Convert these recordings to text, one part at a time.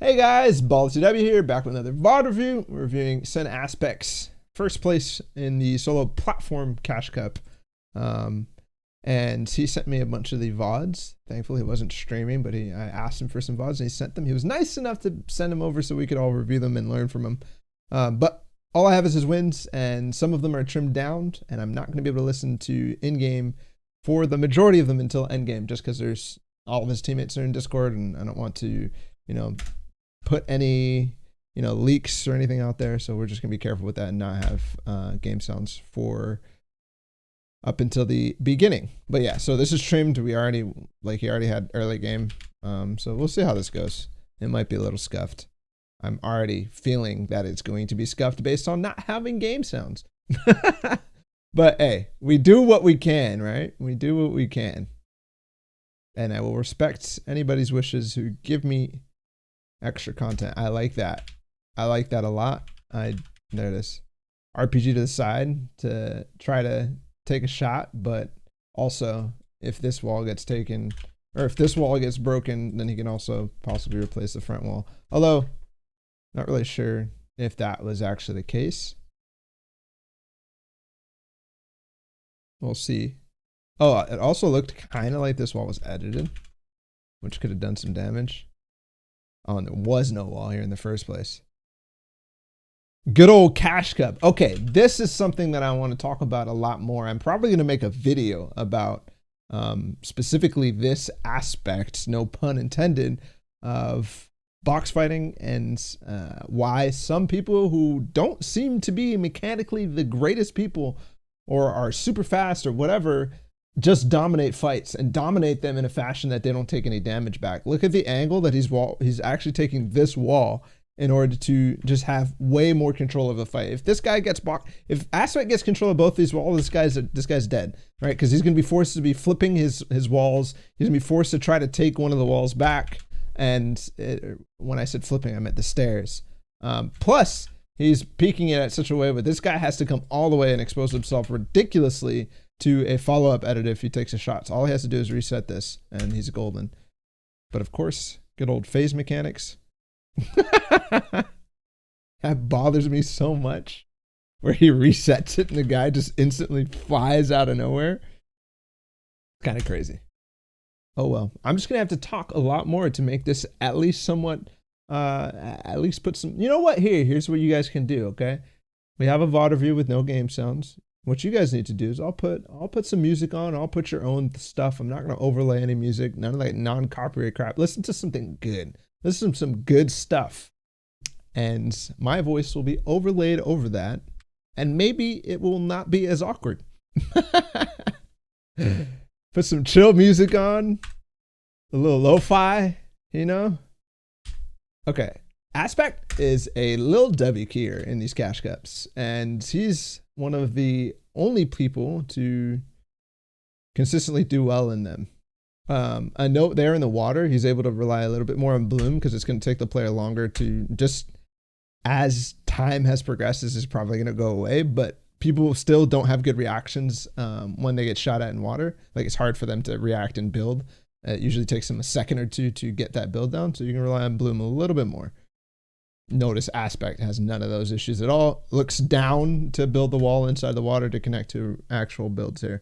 Hey guys, Ballatw here, back with another VOD review. We're reviewing Sen Aspects, first place in the solo platform cash cup. And he sent me a bunch of the VODs. Thankfully, he wasn't streaming, but I asked him for some VODs and he sent them. He was nice enough to send them over so we could all review them and learn from him. But all I have is his wins, and some of them are trimmed down, and I'm not going to be able to listen to in-game for the majority of them until Endgame, just because there's all of his teammates are in Discord, and I don't want to, put any leaks or anything out there, so we're just gonna be careful with that and not have game sounds for up until the beginning. But yeah, so this is trimmed. He already had early game, so we'll see how this goes. It might be a little scuffed. I'm already feeling that it's going to be scuffed based on not having game sounds. But hey, we do what we can, right? We do what we can, and I will respect anybody's wishes who give me extra content. I like that. I like that a lot. There it is. RPG to the side to try to take a shot, but also if this wall gets taken, or if this wall gets broken, then he can also possibly replace the front wall. Although, not really sure if that was actually the case. We'll see. Oh, it also looked kind of like this wall was edited, which could have done some damage. Oh, and there was no wall here in the first place. Good old cash cup. Okay, this is something that I want to talk about a lot more. I'm probably going to make a video about specifically this aspect, no pun intended, of box fighting and why some people who don't seem to be mechanically the greatest people or are super fast or whatever just dominate fights and dominate them in a fashion that they don't take any damage back. Look at the angle that he's actually taking this wall in order to just have way more control of the fight. If this guy gets blocked, if Aspect gets control of both these walls, this guy's dead, right? Because he's gonna be forced to be flipping his walls. He's gonna be forced to try to take one of the walls back. And when I said flipping, I meant the stairs. Plus, he's peaking it at such a way where this guy has to come all the way and expose himself ridiculously to a follow-up edit if he takes a shot. So all he has to do is reset this, and he's golden. But of course, good old phase mechanics. That bothers me so much, where he resets it and the guy just instantly flies out of nowhere. Kind of crazy. Oh well, I'm just gonna have to talk a lot more to make this at least somewhat, at least put some, you know what, here's what you guys can do, okay? We have a VOD review with no game sounds. What you guys need to do is I'll put some music on. I'll put your own stuff. I'm not going to overlay any music. None of that non-copyright crap. Listen to something good. Listen to some good stuff. And my voice will be overlaid over that. And maybe it will not be as awkward. Put some chill music on. A little lo-fi, Okay. Aspect is a Lil W keyer in these cash cups, and he's one of the only people to consistently do well in them. A note there in the water, he's able to rely a little bit more on bloom because it's going to take the player longer to just, as time has progressed, this is probably going to go away, but people still don't have good reactions when they get shot at in water. Like, it's hard for them to react and build. It usually takes them a second or two to get that build down, so you can rely on bloom a little bit more. Notice Aspect has none of those issues at all. Looks down to build the wall inside the water to connect to actual builds here.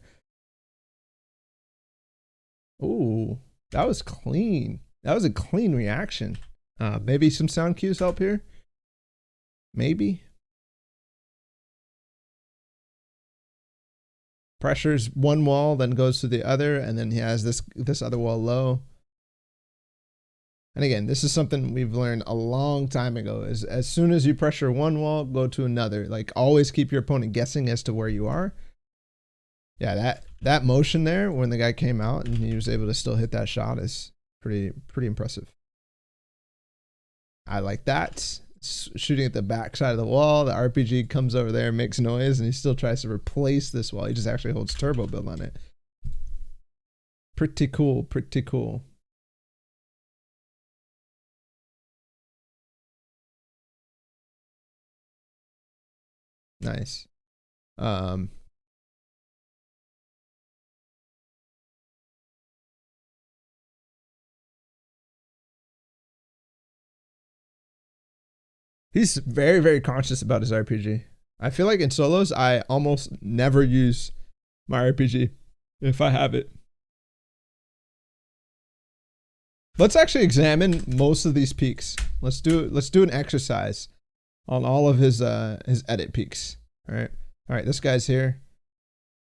Ooh, that was clean. That was a clean reaction. Maybe some sound cues help here. Maybe. Pressures one wall, then goes to the other, and then he has this other wall low. And again, this is something we've learned a long time ago, is as soon as you pressure one wall, go to another. Like, always keep your opponent guessing as to where you are. Yeah, that motion there when the guy came out and he was able to still hit that shot is pretty impressive. I like that. Shooting at the back side of the wall, the RPG comes over there, makes noise, and he still tries to replace this wall. He just actually holds turbo build on it. Pretty cool, pretty cool. Nice. He's very, very conscious about his RPG. I feel like in solos, I almost never use my RPG if I have it. Let's actually examine most of these peaks. Let's do an exercise on all of his edit peaks. All right, this guy's here.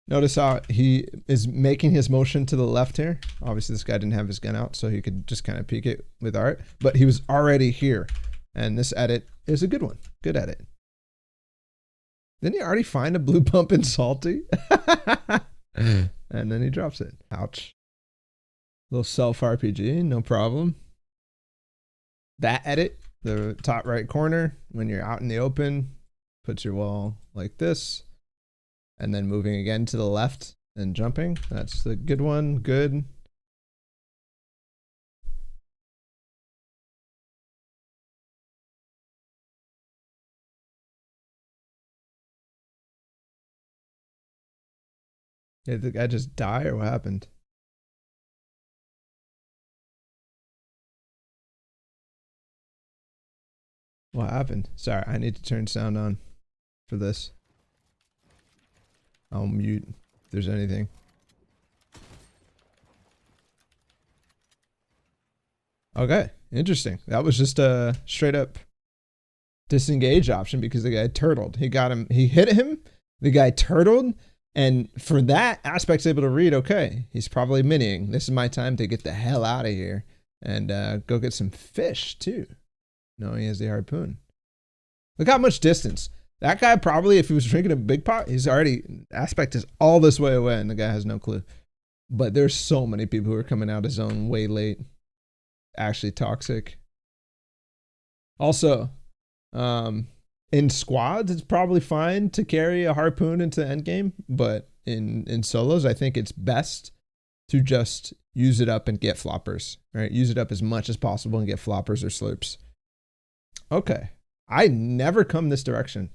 Notice how he is making his motion to the left here. Obviously, this guy didn't have his gun out, so he could just kind of peek it with art, but he was already here. And this edit is a good one. Good edit. Didn't he already find a blue pump in Salty? And then he drops it. Ouch. Little self RPG, no problem. That edit, the top right corner, when you're out in the open, puts your wall like this. And then moving again to the left and jumping. That's the good one. Good. Did the guy just die or what happened? What happened? Sorry, I need to turn sound on for this. I'll mute if there's anything. Okay, interesting. That was just a straight up disengage option because the guy turtled. He got him, he hit him, the guy turtled, and for that, Aspect's able to read, okay, he's probably minying. This is my time to get the hell out of here and go get some fish too. No, he has the harpoon. Look how much distance. That guy probably, if he was drinking a big pot, he's already, Aspect is all this way away and the guy has no clue. But there's so many people who are coming out of zone way late. Actually toxic. Also, in squads, it's probably fine to carry a harpoon into endgame, but in solos, I think it's best to just use it up and get floppers, right? Use it up as much as possible and get floppers or slurps. Okay, I never come this direction.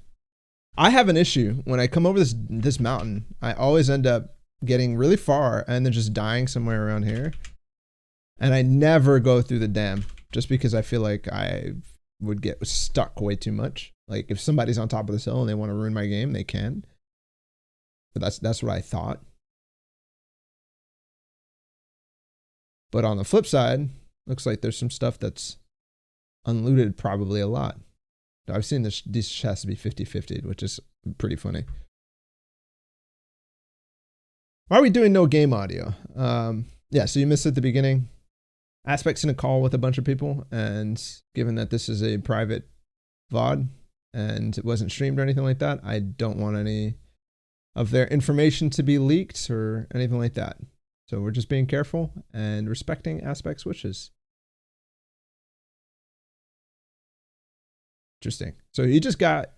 I have an issue when I come over this mountain. I always end up getting really far and then just dying somewhere around here. And I never go through the dam just because I feel like I would get stuck way too much. Like if somebody's on top of this hill and they want to ruin my game, they can. But that's what I thought. But on the flip side, looks like there's some stuff that's unlooted probably a lot. I've seen these chests be 50-50, which is pretty funny. Why are we doing no game audio? Yeah, so you missed at the beginning. Aspect's in a call with a bunch of people, and given that this is a private VOD and it wasn't streamed or anything like that, I don't want any of their information to be leaked or anything like that. So we're just being careful and respecting Aspect's wishes. Interesting. So he just got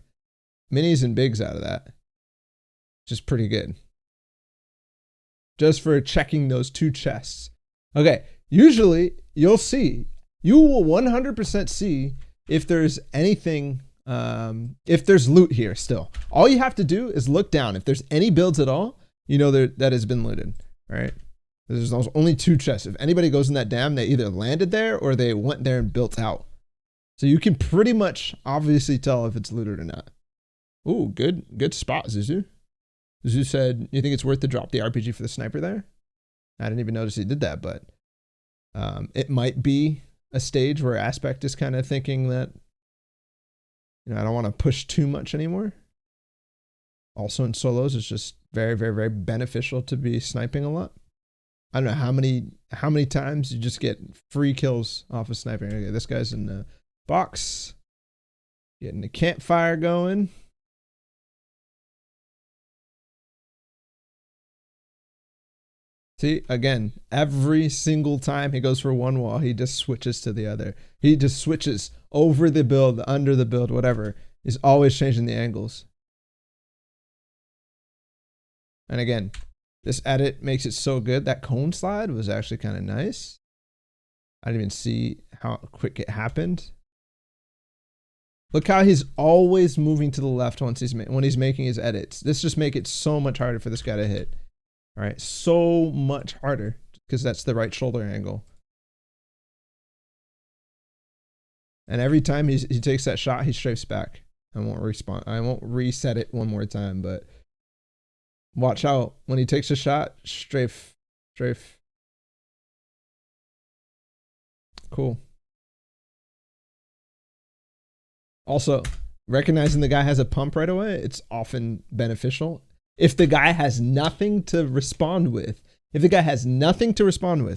minis and bigs out of that, which is pretty good. Just for checking those two chests. Okay, usually you will 100% see if there's anything, if there's loot here still. All you have to do is look down. If there's any builds at all, you know that has been looted, right? There's only two chests. If anybody goes in that dam, they either landed there or they went there and built out. So you can pretty much obviously tell if it's looted or not. Ooh, good spot, Zuzu. Zuzu said, you think it's worth to drop the RPG for the sniper there? I didn't even notice he did that, but it might be a stage where Aspect is kind of thinking that, you know, I don't want to push too much anymore. Also in solos, it's just very, very, very beneficial to be sniping a lot. I don't know how many times you just get free kills off of sniping. Okay, this guy's in the box, getting the campfire going. See, again, every single time he goes for one wall, he just switches to the other. He just switches over the build, under the build, whatever. He's always changing the angles. And again, this edit makes it so good. That cone slide was actually kind of nice. I didn't even see how quick it happened. Look how he's always moving to the left when he's making his edits. This just makes it so much harder for this guy to hit. All right, so much harder because that's the right shoulder angle. And every time he takes that shot, he strafes back. I won't respond. I won't reset it one more time, but watch out. When he takes a shot, strafe. Cool. Also, recognizing the guy has a pump right away, it's often beneficial. If the guy has nothing to respond with,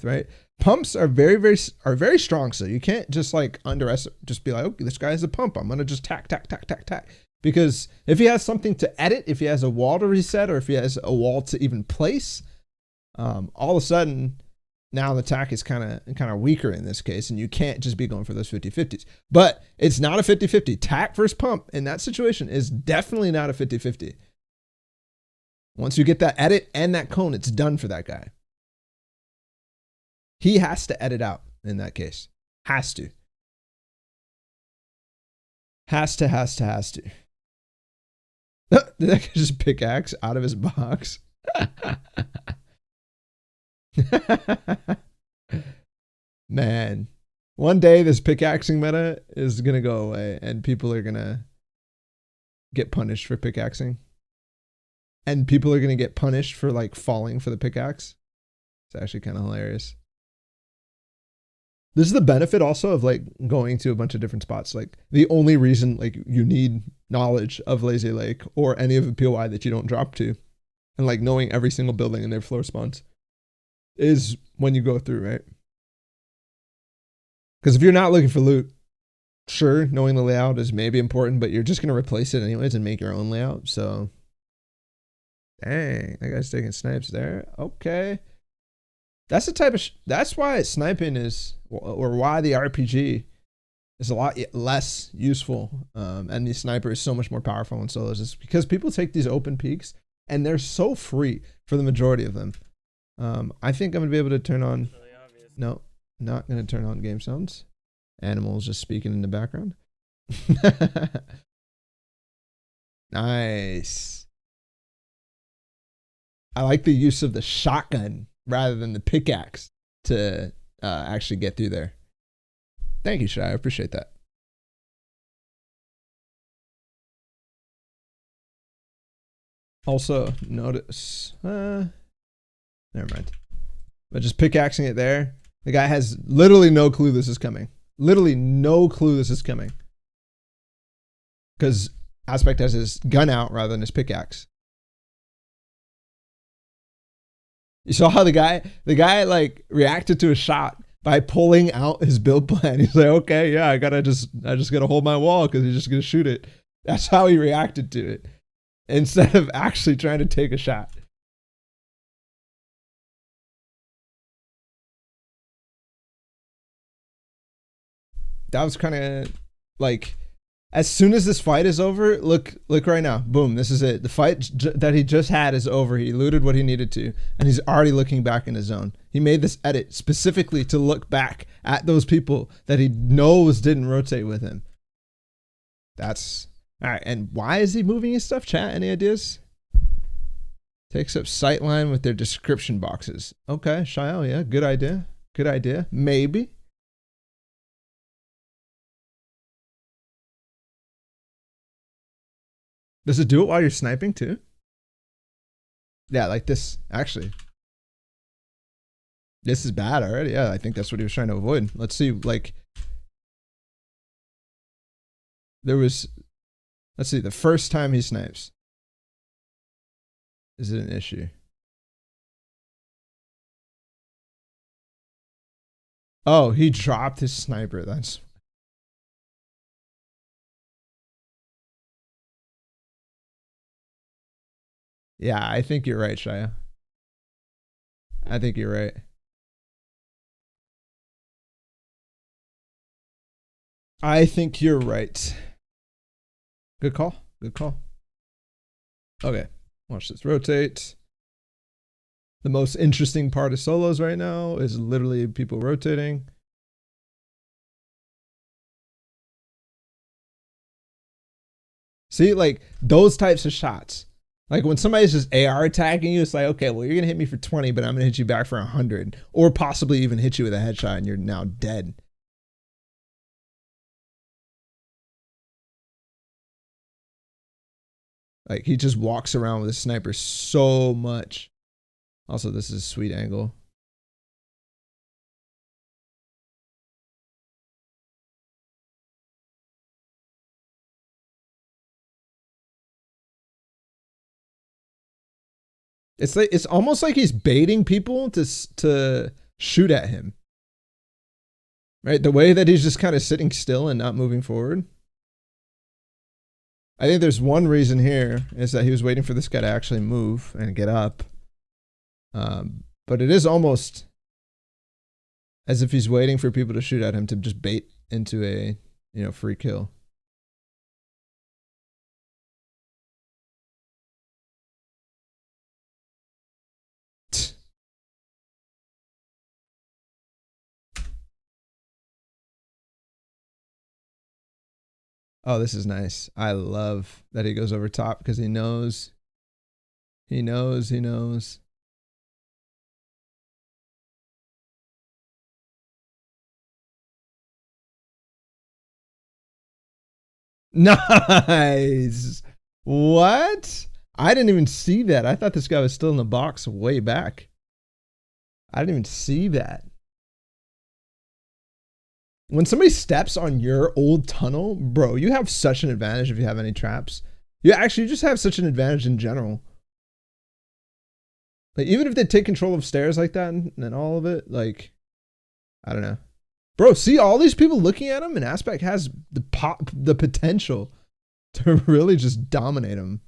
right? Pumps are very strong. So you can't just like underestimate, just be like, okay, this guy has a pump. I'm going to just tack. Because if he has something to edit, if he has a wall to reset, or if he has a wall to even place, all of a sudden now the tack is kind of weaker in this case, and you can't just be going for those 50-50s. But it's not a 50-50. Tack versus pump in that situation is definitely not a 50-50. Once you get that edit and that cone, it's done for that guy. He has to edit out in that case. Has to. Did that guy just pickaxe out of his box? Man, one day this pickaxing meta is going to go away and people are going to get punished for pickaxing. And people are going to get punished for like falling for the pickaxe. It's actually kind of hilarious. This is the benefit also of like going to a bunch of different spots. Like the only reason like you need knowledge of Lazy Lake or any of the POI that you don't drop to, and like knowing every single building and their floor spawns, is when you go through, right? Because if you're not looking for loot, sure, knowing the layout is maybe important, but you're just going to replace it anyways and make your own layout. So, dang, that guy's taking snipes there. Okay. That's the type of, that's why sniping is, or why the RPG is a lot less useful. And the sniper is so much more powerful in solos. It's because people take these open peaks and they're so free for the majority of them. I think I'm going to be able to turn on, no, not going to turn on game sounds. Animals just speaking in the background. Nice. I like the use of the shotgun rather than the pickaxe to actually get through there. Thank you, Shy. I appreciate that. Also, notice, never mind. But just pickaxing it there. The guy has literally no clue this is coming. Literally no clue this is coming. Because Aspect has his gun out rather than his pickaxe. You saw how the guy like reacted to a shot by pulling out his build plan. He's like, okay, yeah, I just gotta hold my wall because he's just gonna shoot it. That's how he reacted to it. Instead of actually trying to take a shot. That was kind of like, as soon as this fight is over, look right now. Boom, this is it. The fight that he just had is over. He looted what he needed to, and he's already looking back in his zone. He made this edit specifically to look back at those people that he knows didn't rotate with him. That's, all right, and why is he moving his stuff, chat? Any ideas? Takes up sightline with their description boxes. Okay, Shael, yeah, good idea. Good idea. Maybe. Does it do it while you're sniping too? Yeah, like this, actually. This is bad already. Yeah, I think that's what he was trying to avoid. Let's see, like, there was, let's see, the first time he snipes. Is it an issue? Oh, he dropped his sniper. That's, yeah, I think you're right, Shia. I think you're right. I think you're right. Good call. Good call. Okay, watch this. Rotate. The most interesting part of solos right now is literally people rotating. See, like those types of shots. Like when somebody's just AR attacking you, it's like, okay, well, you're going to hit me for 20, but I'm going to hit you back for 100. Or possibly even hit you with a headshot and you're now dead. Like he just walks around with a sniper so much. Also, this is a sweet angle. It's like it's almost like he's baiting people to shoot at him. Right? The way that he's just kind of sitting still and not moving forward. I think there's one reason here is that he was waiting for this guy to actually move and get up. But it is almost as if he's waiting for people to shoot at him to just bait into a, you know, free kill. Oh, this is nice. I love that he goes over top because he knows. He knows. He knows. Nice. What? I didn't even see that. I thought this guy was still in the box way back. I didn't even see that. When somebody steps on your old tunnel, bro, you have such an advantage if you have any traps. You actually just have such an advantage in general. Like, even if they take control of stairs like that and all of it, like, I don't know. Bro, see all these people looking at him, and Aspect has the potential to really just dominate him.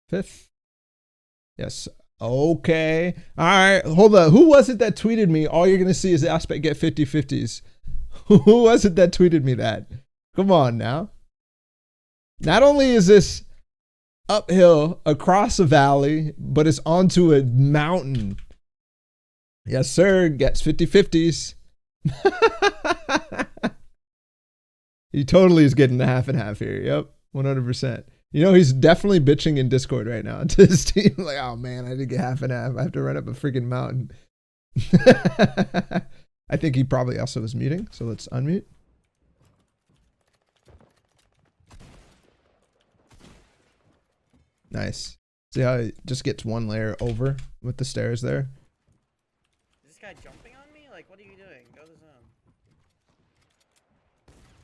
Fifth. Yes. Okay. All right. Hold up. Who was it that tweeted me? All you're going to see is Aspect get 50-50s. Who was it that tweeted me that? Come on now. Not only is this uphill across a valley, but it's onto a mountain. Yes, sir. Gets 50-50s. He totally is getting the half and half here. Yep. 100%. You know, he's definitely bitching in Discord right now to his team. Like, oh man, I didn't get half and half. I have to run up a freaking mountain. I think he probably also was muting. So let's unmute. Nice. See how it just gets one layer over with the stairs there? Is this guy jumping on me? Like, what are you doing? Go to the zone.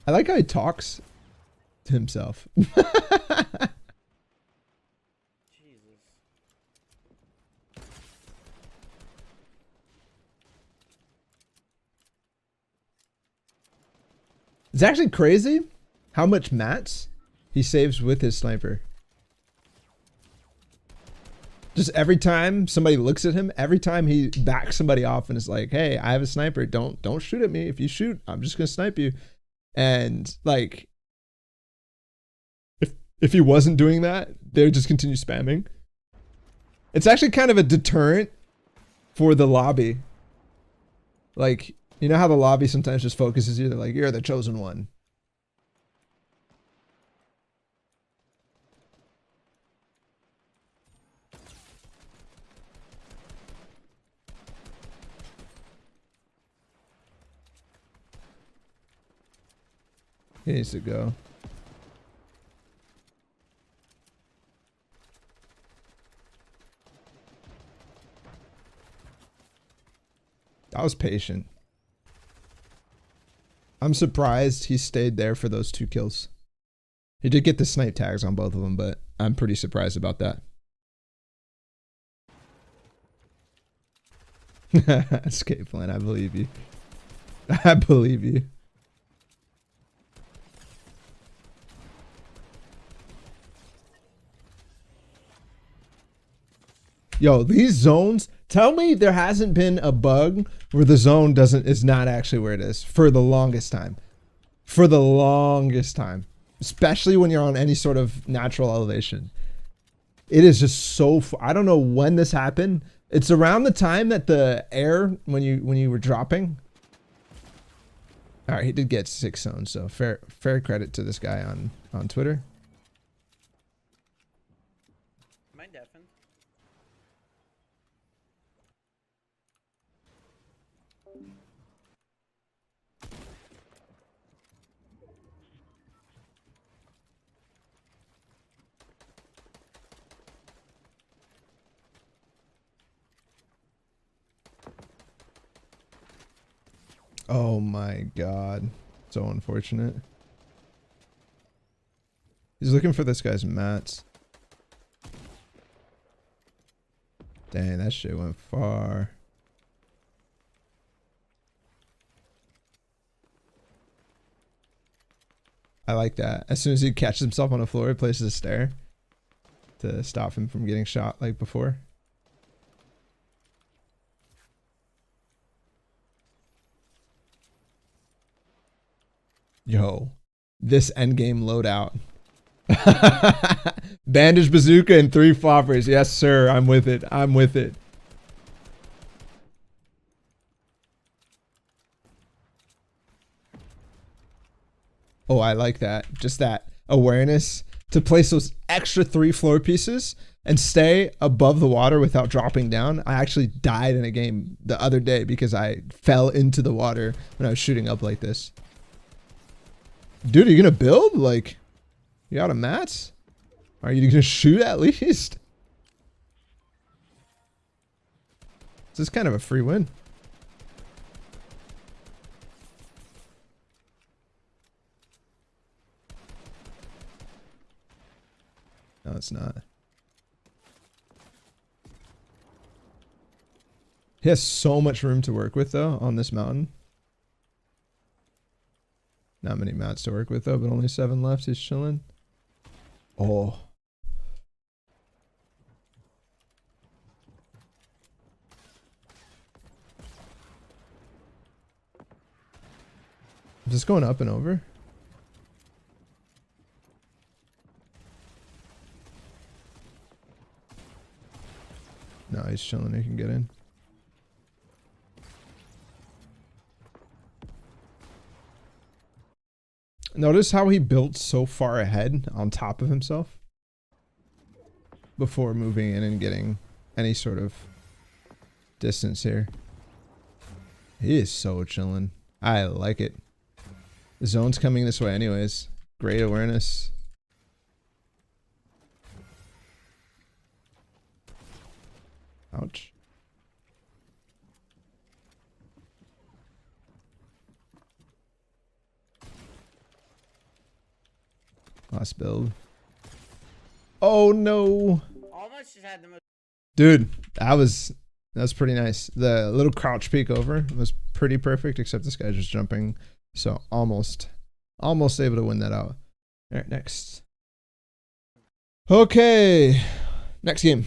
I like how he talks to himself. Jesus. It's actually crazy how much mats he saves with his sniper. Just every time somebody looks at him, every time he backs somebody off and is like, hey, I have a sniper. Don't shoot at me. If you shoot, I'm just gonna snipe you. And like, if he wasn't doing that, they would just continue spamming. It's actually kind of a deterrent for the lobby. Like, you know how the lobby sometimes just focuses you? They're like, you're the chosen one. He needs to go. I was patient. I'm surprised he stayed there for those 2 kills. He did get the snipe tags on both of them, but I'm pretty surprised about that. Escape plan, I believe you. I believe you. Yo, these zones, tell me there hasn't been a bug where the zone is not actually where it is for the longest time. For the longest time. Especially when you're on any sort of natural elevation. It is just so I don't know when this happened. It's around the time that the air, when you were dropping. All right, he did get 6 zones, so fair credit to this guy on Twitter. Am I deafened? Oh my god. So unfortunate. He's looking for this guy's mats. Dang, that shit went far. I like that. As soon as he catches himself on the floor, he places a stair to stop him from getting shot like before. Yo, this endgame loadout. Bandage bazooka and 3 floppers. Yes, sir. I'm with it. I'm with it. Oh, I like that. Just that awareness to place those extra 3 floor pieces and stay above the water without dropping down. I actually died in a game the other day because I fell into the water when I was shooting up like this. Dude, are you gonna build? Like, you out of mats? Are you gonna shoot at least? This is kind of a free win. No, it's not. He has so much room to work with, though, on this mountain. Not many mats to work with, though, but only 7 left. He's chilling. Oh. Is this going up and over? No, he's chilling. He can get in. Notice how he built so far ahead on top of himself before moving in and getting any sort of distance here. He is so chilling. I like it. The zone's coming this way anyways. Great awareness. Ouch. Last build. Oh no. Almost just had the most. Dude, that was pretty nice. The little crouch peek over was pretty perfect, except this guy's just jumping. So almost able to win that out. All right, next. Okay, next game.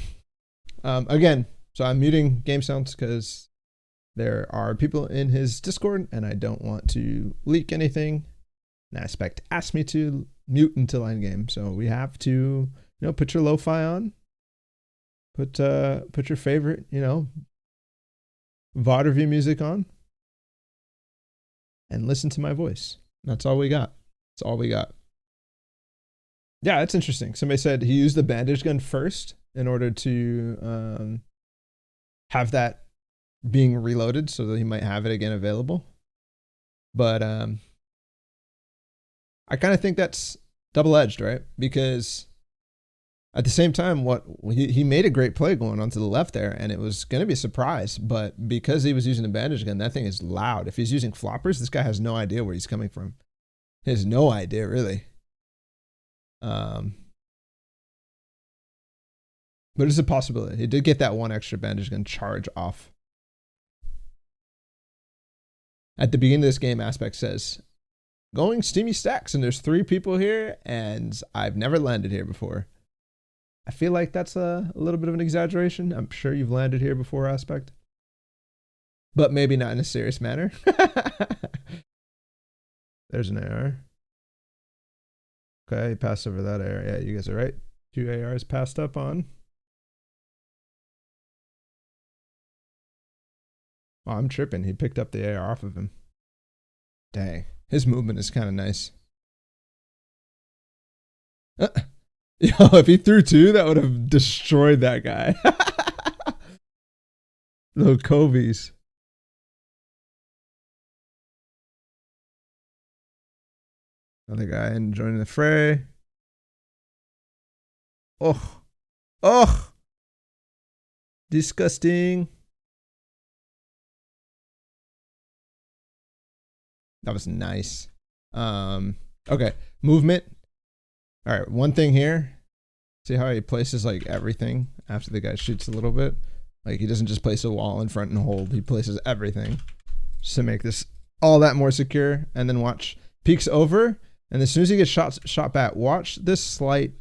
Again, so I'm muting game sounds because there are people in his Discord and I don't want to leak anything. An aspect asked me to mute until endgame, so we have to, you know, put your lo-fi on. Put your favorite, you know, VOD review music on. And listen to my voice. That's all we got. That's all we got. Yeah, that's interesting. Somebody said he used the bandage gun first in order to have that being reloaded so that he might have it again available. But I kind of think that's double-edged, right? Because at the same time, he made a great play going onto the left there, and it was going to be a surprise. But because he was using a bandage gun, that thing is loud. If he's using floppers, this guy has no idea where he's coming from. He has no idea, really. But it's a possibility. He did get that 1 extra bandage gun charge off. At the beginning of this game, Aspect says, going steamy stacks, and there's 3 people here, and I've never landed here before. I feel like that's a little bit of an exaggeration. I'm sure you've landed here before, Aspect. But maybe not in a serious manner. There's an AR. Okay, he passed over that AR. Yeah, you guys are right. 2 ARs passed up on. Oh, I'm tripping. He picked up the AR off of him. Dang. His movement is kind of nice. Yo, if he threw 2, that would have destroyed that guy. Little Kobe's. Another guy joining the fray. Oh. Oh. Disgusting. That was nice. Okay, movement. All right, one thing here. See how he places like everything after the guy shoots a little bit? Like he doesn't just place a wall in front and hold. He places everything just to make this all that more secure. And then watch, peeks over, and as soon as he gets shot back, watch this slight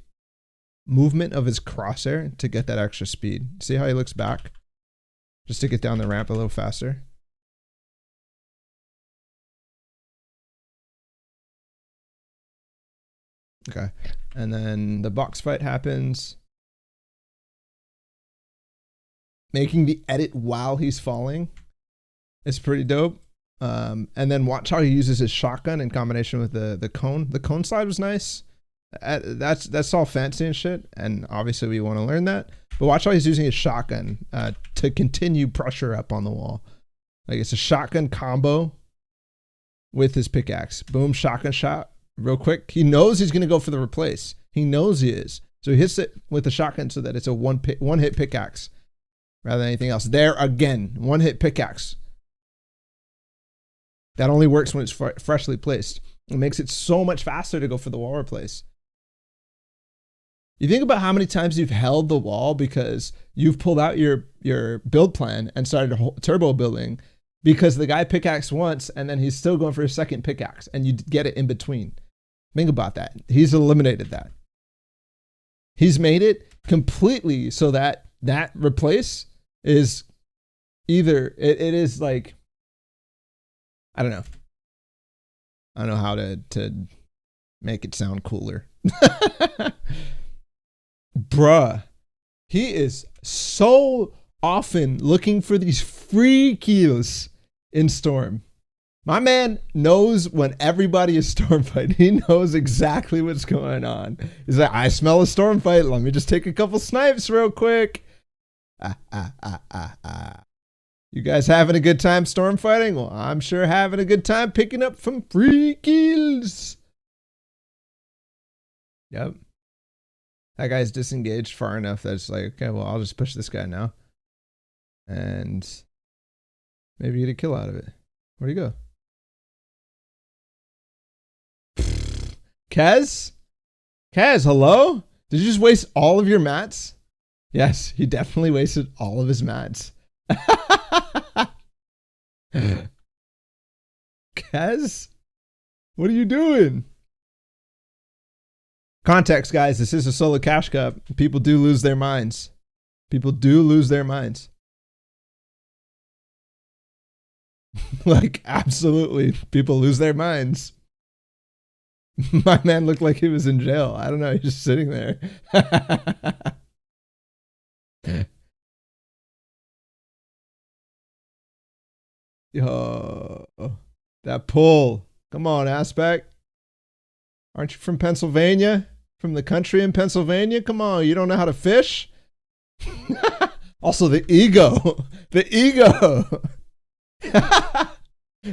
movement of his crosshair to get that extra speed. See how he looks back? Just to get down the ramp a little faster. Okay, and then the box fight happens. Making the edit while he's falling is pretty dope. And then watch how he uses his shotgun in combination with the cone. The cone slide was nice. That's all fancy and shit, and obviously we want to learn that. But watch how he's using his shotgun to continue pressure up on the wall. Like it's a shotgun combo with his pickaxe. Boom, shotgun shot. Real quick, he knows he's gonna go for the replace. He knows he is, so he hits it with the shotgun so that it's a one hit pickaxe rather than anything else. There again, one hit pickaxe. That only works when it's freshly placed. It makes it so much faster to go for the wall replace. You think about how many times you've held the wall because you've pulled out your build plan and started turbo building because the guy pickaxe once and then he's still going for his second pickaxe and you get it in between. Think about that. He's eliminated that. He's made it completely so that that replace is either, it is like, I don't know how to make it sound cooler. Bruh, he is so often looking for these free kills in Storm. My man knows when everybody is storm fighting. He knows exactly what's going on. He's like, I smell a storm fight. Let me just take a couple snipes real quick. You guys having a good time storm fighting? Well, I'm sure having a good time picking up some free kills. Yep. That guy's disengaged far enough that it's like, okay, well, I'll just push this guy now. And maybe get a kill out of it. Where'd he go? Kez? Kez, hello? Did you just waste all of your mats? Yes, he definitely wasted all of his mats. Kez? What are you doing? Context, guys. This is a solo cash cup. People do lose their minds. People do lose their minds. Like, absolutely. People lose their minds. My man looked like he was in jail. I don't know. He's just sitting there. Yo, that pull. Come on, Aspect. Aren't you from Pennsylvania? From the country in Pennsylvania? Come on, you don't know how to fish? Also, the ego. The ego.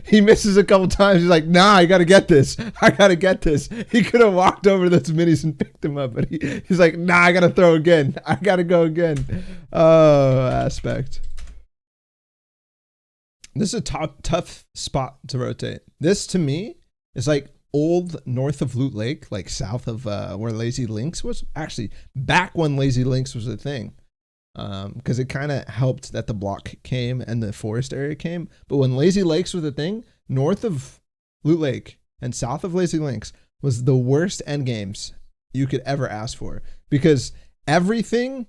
He misses a couple times. He's like, nah, I gotta get this. I gotta get this. He could have walked over those minis and picked them up, but he's like, nah, I gotta throw again. I gotta go again. Oh, Aspect. This is a tough spot to rotate. This, to me, is like old north of Loot Lake, like south of where Lazy Links was. Actually, back when Lazy Links was a thing. Because it kind of helped that the block came and the forest area came. But when Lazy Lakes was a thing, north of Loot Lake and south of Lazy Links was the worst endgames you could ever ask for. Because everything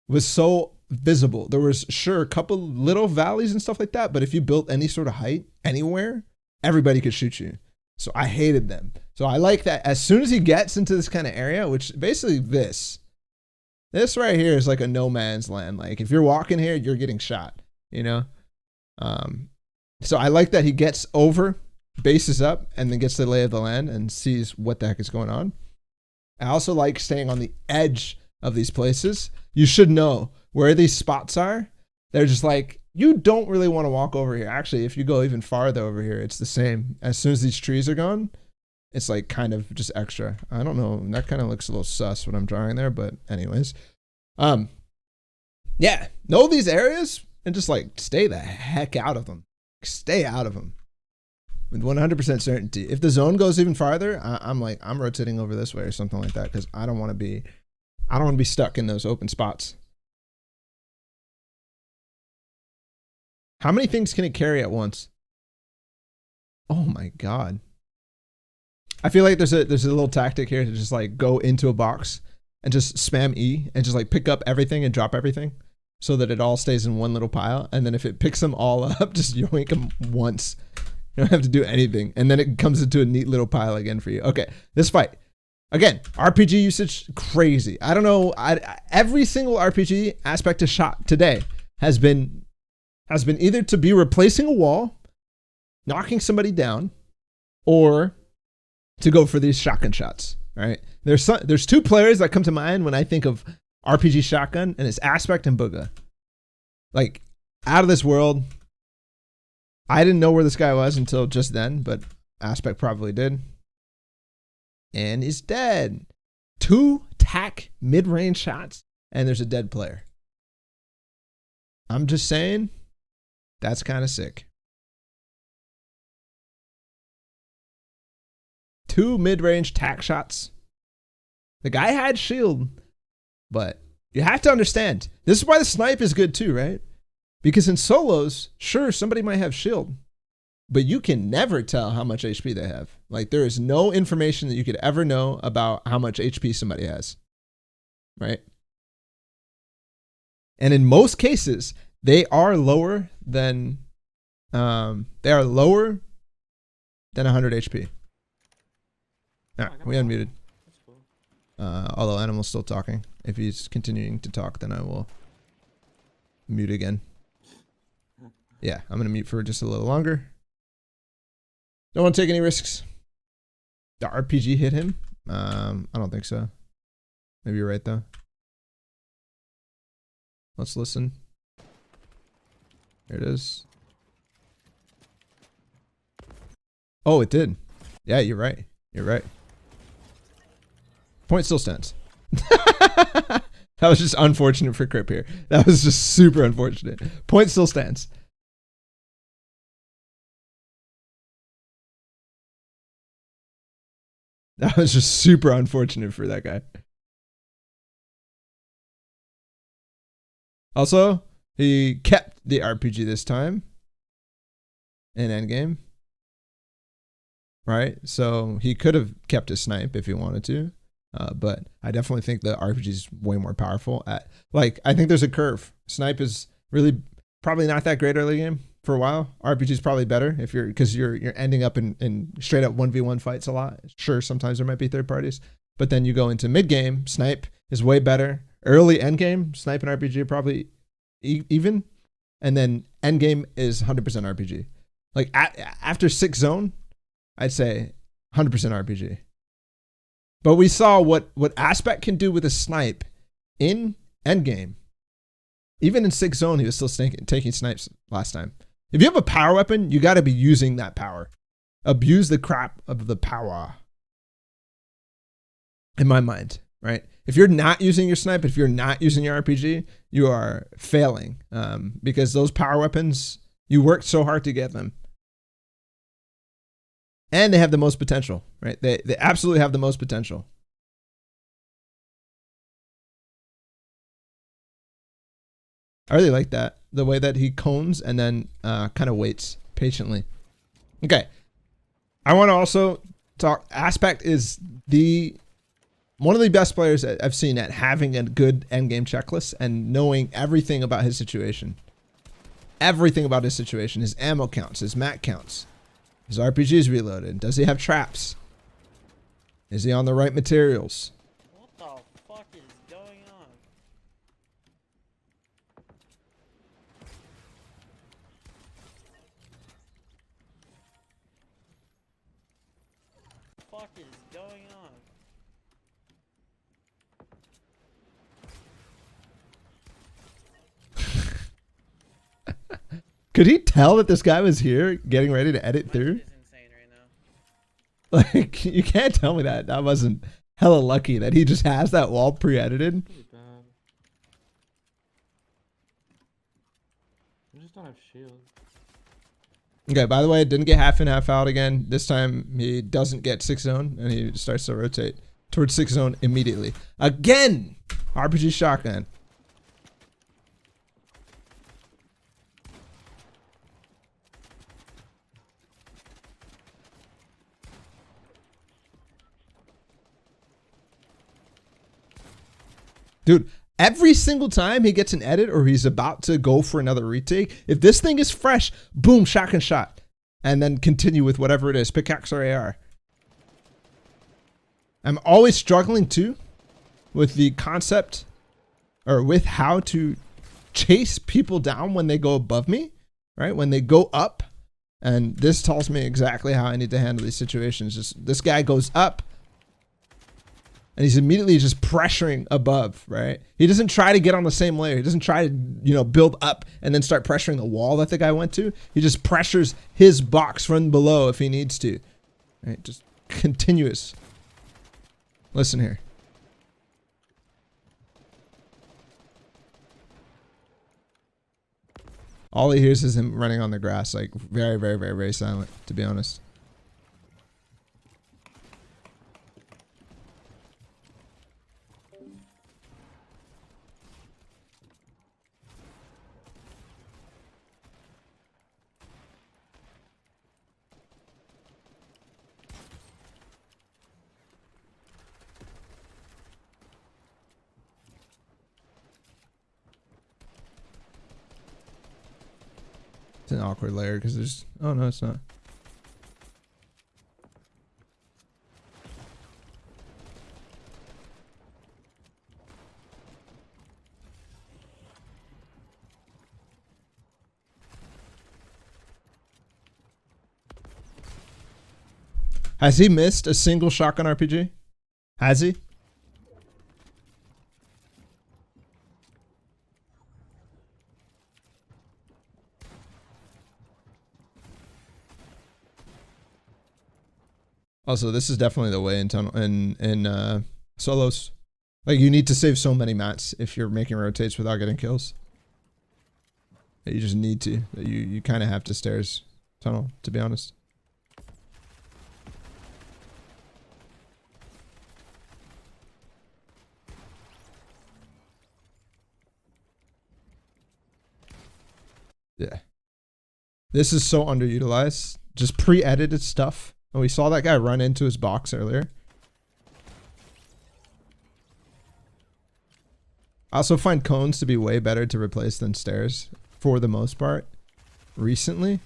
was so visible. There was, sure, a couple little valleys and stuff like that. But if you built any sort of height anywhere, everybody could shoot you. So I hated them. So I like that as soon as he gets into this kind of area, which basically this right here is like a no man's land. Like if you're walking here, you're getting shot, you know? So I like that he gets over, bases up, and then gets the lay of the land and sees what the heck is going on. I also like staying on the edge of these places. You should know where these spots are. They're just like, you don't really want to walk over here. Actually, if you go even farther over here, it's the same. As soon as these trees are gone, it's like kind of just extra. I don't know. That kind of looks a little sus when I'm drawing there, but anyways. Yeah, know these areas and just like stay the heck out of them. Stay out of them. with 100% certainty. If the zone goes even farther, I'm rotating over this way or something like that because I don't want to be stuck in those open spots. How many things can it carry at once? Oh my god. I feel like there's a little tactic here to just like go into a box and just spam E and just like pick up everything and drop everything so that it all stays in one little pile. And then if it picks them all up, just yoink them once. You don't have to do anything. And then it comes into a neat little pile again for you. Okay, this fight. Again, RPG usage, crazy. I don't know. Every single RPG aspect of shot today has been either to be replacing a wall, knocking somebody down, or to go for these shotgun shots, right? There's two players that come to mind when I think of RPG shotgun, and it's Aspect and Booga. Like, out of this world. I didn't know where this guy was until just then, but Aspect probably did. And he's dead. 2 tack mid-range shots, and there's a dead player. I'm just saying, that's kind of sick. 2 mid-range tack shots. The guy had shield, but you have to understand, this is why the snipe is good too, right? Because in solos, sure, somebody might have shield, but you can never tell how much HP they have. Like, there is no information that you could ever know about how much HP somebody has, right? And in most cases, they are lower than 100 HP. All right, we unmuted. Although Animal's still talking. If he's continuing to talk, then I will mute again. Yeah, I'm gonna mute for just a little longer. Don't want to take any risks. The RPG hit him? I don't think so. Maybe you're right though. Let's listen. There it is. Oh, it did. Yeah, you're right. You're right. Point still stands. That was just unfortunate for Crip here. That was just super unfortunate. Point still stands. That was just super unfortunate for that guy. Also, he kept the RPG this time in Endgame. Right? So he could have kept his snipe if he wanted to. But I definitely think the RPG is way more powerful. I think there's a curve. Snipe is really probably not that great early game for a while. RPG is probably better because you're ending up in straight up 1v1 fights a lot. Sure, sometimes there might be third parties, but then you go into mid game. Snipe is way better. Early end game, snipe and RPG are probably even, and then end game is 100% RPG. Like after 6 zone, I'd say 100% RPG. But we saw what Aspect can do with a snipe in endgame. Even in 6 zone, he was still taking snipes last time. If you have a power weapon, you got to be using that power. Abuse the crap of the power. In my mind, right? If you're not using your snipe, if you're not using your RPG, you are failing. Because those power weapons, you worked so hard to get them. And they have the most potential, right? They absolutely have the most potential. I really like that. The way that he cones and then kind of waits patiently. Okay. I want to also talk. Aspect is one of the best players I've seen at having a good endgame checklist and knowing everything about his situation. Everything about his situation. His ammo counts, his mat counts. His RPG is reloaded. Does he have traps? Is he on the right materials? What the fuck is going on? What the fuck is going on? Could he tell that this guy was here getting ready to edit through? Is insane right now. Like, you can't tell me that. That wasn't hella lucky that he just has that wall pre-edited. Pretty bad. I just don't have shield. Okay, by the way, didn't get half in, half out again. This time he doesn't get 6 zone and he starts to rotate towards 6 zone immediately. Again, RPG shotgun. Dude, every single time he gets an edit or he's about to go for another retake, if this thing is fresh, boom, shotgun shot. And then continue with whatever it is, pickaxe or AR. I'm always struggling too with the concept or with how to chase people down when they go above me, right? When they go up. And this tells me exactly how I need to handle these situations. Just this guy goes up. And he's immediately just pressuring above, right? He doesn't try to get on the same layer. He doesn't try to, you know, build up and then start pressuring the wall that the guy went to. He just pressures his box from below if he needs to. Right? Just continuous. Listen here. All he hears is him running on the grass, like very, very, very, very silent, to be honest. It's an awkward layer because there's... Oh, no, it's not. Has he missed a single shotgun RPG? Has he? Also, this is definitely the way in tunnel in solos. Like, you need to save so many mats if you're making rotates without getting kills. You just need to. You kind of have to stairs tunnel, to be honest. Yeah. This is so underutilized. Just pre-edited stuff. And we saw that guy run into his box earlier. I also find cones to be way better to replace than stairs for the most part recently.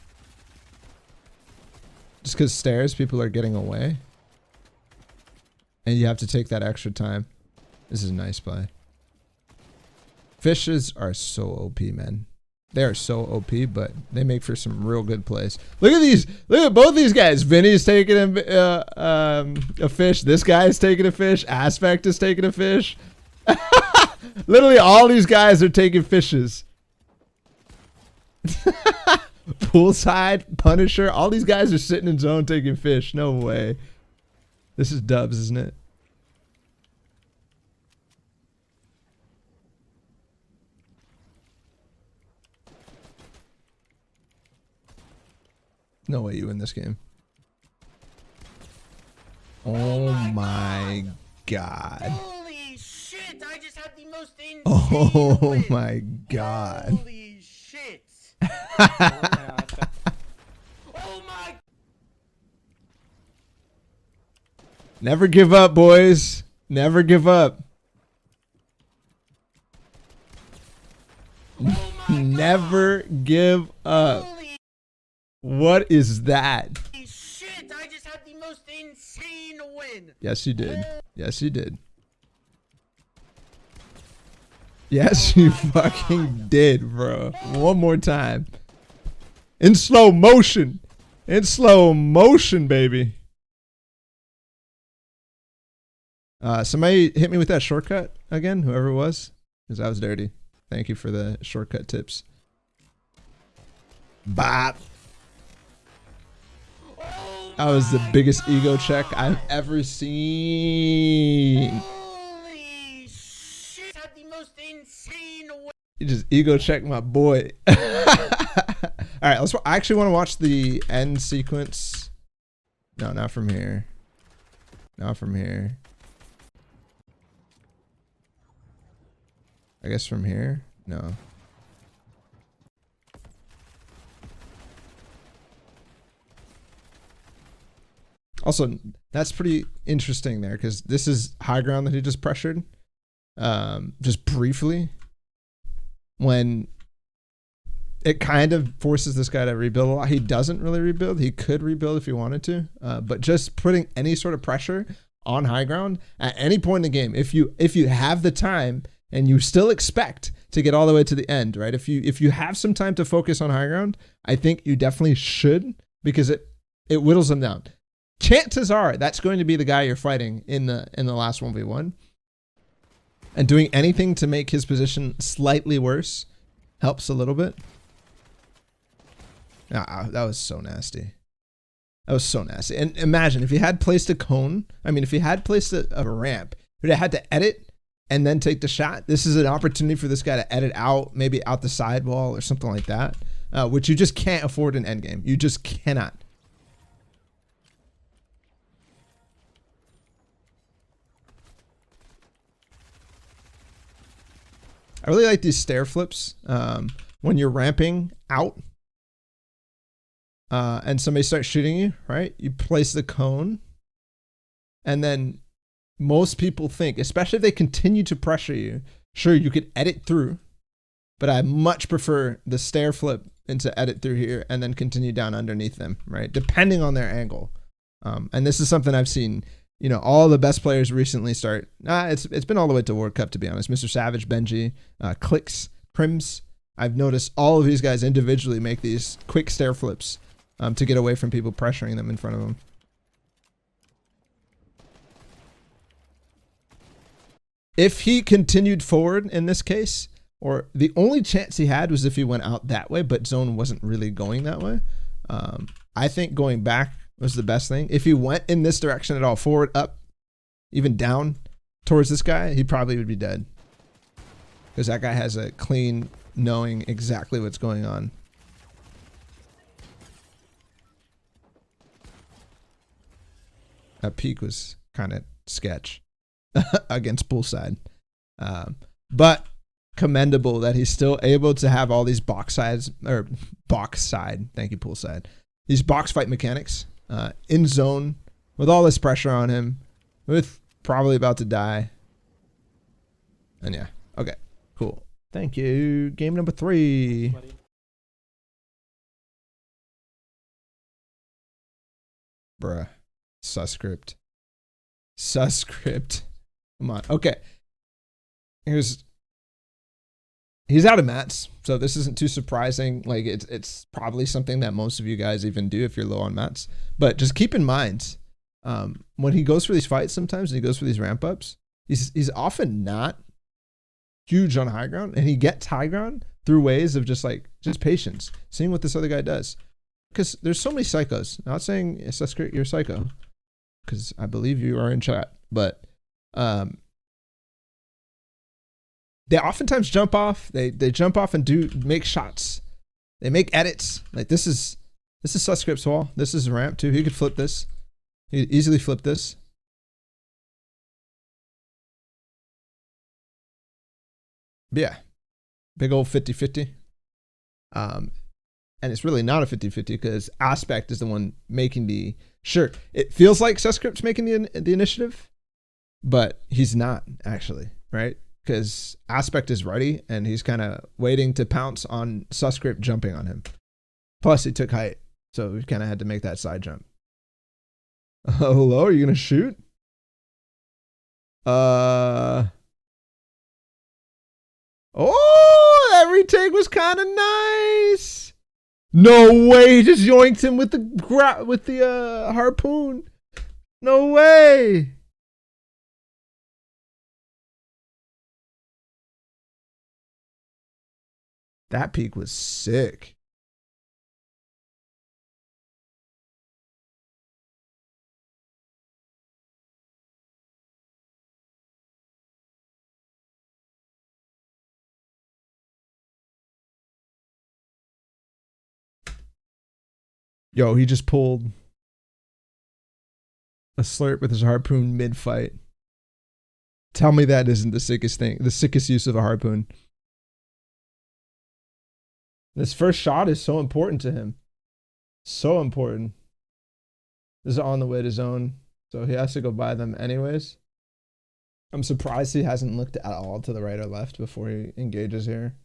Just because stairs, people are getting away. And you have to take that extra time. This is a nice play. Fishes are so OP, man. They are so OP, but they make for some real good plays. Look at these. Look at both these guys. Vinny's taking a fish. This guy's taking a fish. Aspect is taking a fish. Literally all these guys are taking fishes. Poolside, Punisher. All these guys are sitting in zone taking fish. No way. This is dubs, isn't it? No way you win this game. Oh my god. Holy shit! I just had the most insane Oh win. my god. Holy shit! Oh my! Never give up, boys. Never give up. Oh my Never give up. Holy What is that? shit! I just had the most insane win. Yes, you did. Yes, you did. Yes, you fucking did, bro. One more time. In slow motion. In slow motion, baby. Somebody hit me with that shortcut again, whoever it was, because that was dirty. Thank you for the shortcut tips. Bop. That was the biggest ego check I've ever seen. Holy shit! Had the most insane win. You just ego checked my boy. All right, I actually want to watch the end sequence. No, not from here. Not from here. I guess from here? No. Also, that's pretty interesting there because this is high ground that he just pressured. Just briefly. When it kind of forces this guy to rebuild a lot. He doesn't really rebuild. He could rebuild if he wanted to. But just putting any sort of pressure on high ground at any point in the game, if you have the time and you still expect to get all the way to the end, right? If you have some time to focus on high ground, I think you definitely should because it whittles them down. Chances are that's going to be the guy you're fighting in the last 1v1. And doing anything to make his position slightly worse helps a little bit. That was so nasty. That was so nasty. And imagine if he had placed a cone. I mean, if he had placed a ramp, he would have had to edit and then take the shot. This is an opportunity for this guy to edit out, maybe out the sidewall or something like that, which you just can't afford in Endgame. You just cannot. I really like these stair flips when you're ramping out and somebody starts shooting you, right? You place the cone and then most people think, especially if they continue to pressure you, sure, you could edit through, but I much prefer the stair flip into edit through here and then continue down underneath them, right? Depending on their angle. And this is something I've seen, you know, all the best players recently start. It's been all the way to World Cup, to be honest. Mr. Savage, Benji, Clicks, Crims. I've noticed all of these guys individually make these quick stair flips to get away from people pressuring them in front of them. If he continued forward in this case, or the only chance he had was if he went out that way, but zone wasn't really going that way. I think going back was the best thing. If he went in this direction at all, forward, up, even down towards this guy, he probably would be dead. Because that guy has a clean knowing exactly what's going on. That peak was kind of sketch against poolside. But commendable that he's still able to have all these box sides, or box side, thank you, poolside. These box fight mechanics. In zone with all this pressure on him, with probably about to die. And yeah, okay, cool. Thank you. Game number 3. Bruh. Susscript. Come on. Okay. He's out of mats, so this isn't too surprising. Like it's probably something that most of you guys even do if you're low on mats. But just keep in mind, when he goes for these fights sometimes and he goes for these ramp ups, he's often not huge on high ground, and he gets high ground through ways of just patience, seeing what this other guy does. Because there's so many psychos. Not saying you're a psycho, because I believe you are in chat, but they oftentimes jump off. They jump off and make shots. They make edits. Like this is Susscript's wall. This is a ramp too. He could flip this. He could easily flip this. But yeah, big old 50-50. And it's really not a 50-50 because Aspect is the one making the, sure, it feels like Susscript's making the initiative, but he's not actually, right? Because Aspect is ready and he's kind of waiting to pounce on Susscript jumping on him. Plus he took height, so we kind of had to make that side jump. Hello, are you gonna shoot? Oh, that retake was kind of nice. No way, he just yoinked him with the harpoon. No way. That peak was sick. Yo, he just pulled a slurp with his harpoon mid-fight. Tell me that isn't the sickest thing, the sickest use of a harpoon. This first shot is so important to him. So important. This is on the way to zone, so he has to go by them anyways. I'm surprised he hasn't looked at all to the right or left before he engages here.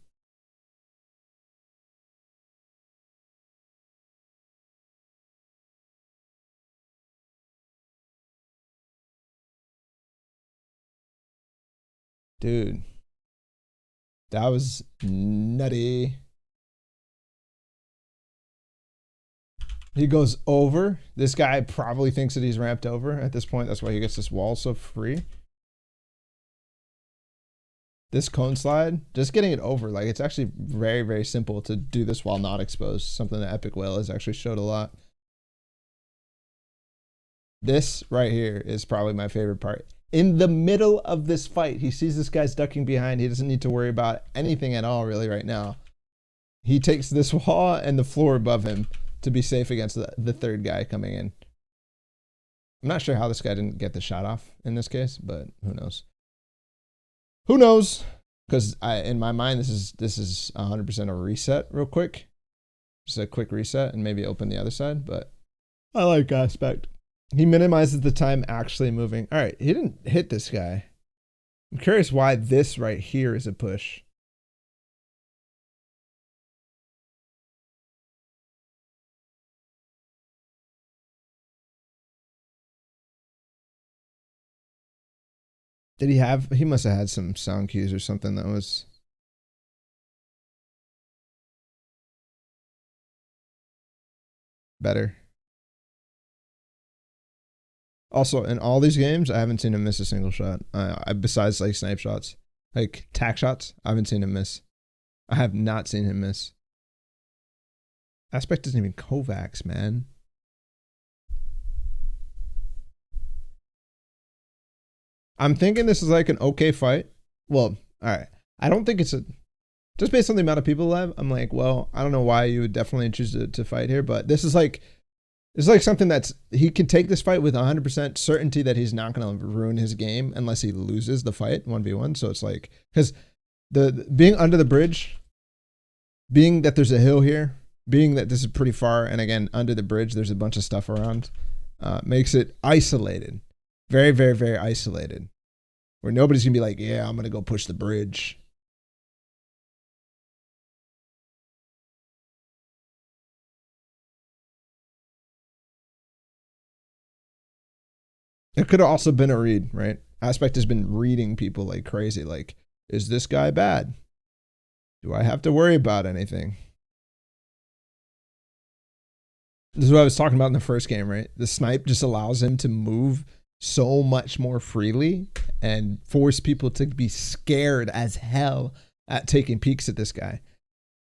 Dude, that was nutty. He goes over. This guy probably thinks that he's ramped over at this point. That's why he gets this wall so free. This cone slide, just getting it over. Like, it's actually very, very simple to do this while not exposed. Something that Epic Whale has actually showed a lot. This right here is probably my favorite part. In the middle of this fight, he sees this guy's ducking behind. He doesn't need to worry about anything at all really right now. He takes this wall and the floor above him to be safe against the third guy coming in. I'm not sure how this guy didn't get the shot off in this case, but who knows? Who knows? Because in my mind, this is 100% a reset real quick. Just a quick reset and maybe open the other side, but I like Aspect. He minimizes the time actually moving. All right, he didn't hit this guy. I'm curious why this right here is a push. Did he must have had some sound cues or something that was better. Also, in all these games, I haven't seen him miss a single shot. Besides like snipe shots, like tack shots, I haven't seen him miss. I have not seen him miss. Aspect isn't even Kovacs, man. I'm thinking this is like an okay fight. Well, all right. I don't think it's a... Just based on the amount of people alive, I'm like, well, I don't know why you would definitely choose to fight here, but this is like something that's... He can take this fight with 100% certainty that he's not going to ruin his game unless he loses the fight 1v1. So it's like... Because being under the bridge, being that there's a hill here, being that this is pretty far, and again, under the bridge, there's a bunch of stuff around, makes it isolated. Very, very, very isolated. Where nobody's going to be like, yeah, I'm going to go push the bridge. It could have also been a read, right? Aspect has been reading people like crazy. Like, is this guy bad? Do I have to worry about anything? This is what I was talking about in the first game, right? The snipe just allows him to move so much more freely and force people to be scared as hell at taking peeks at this guy.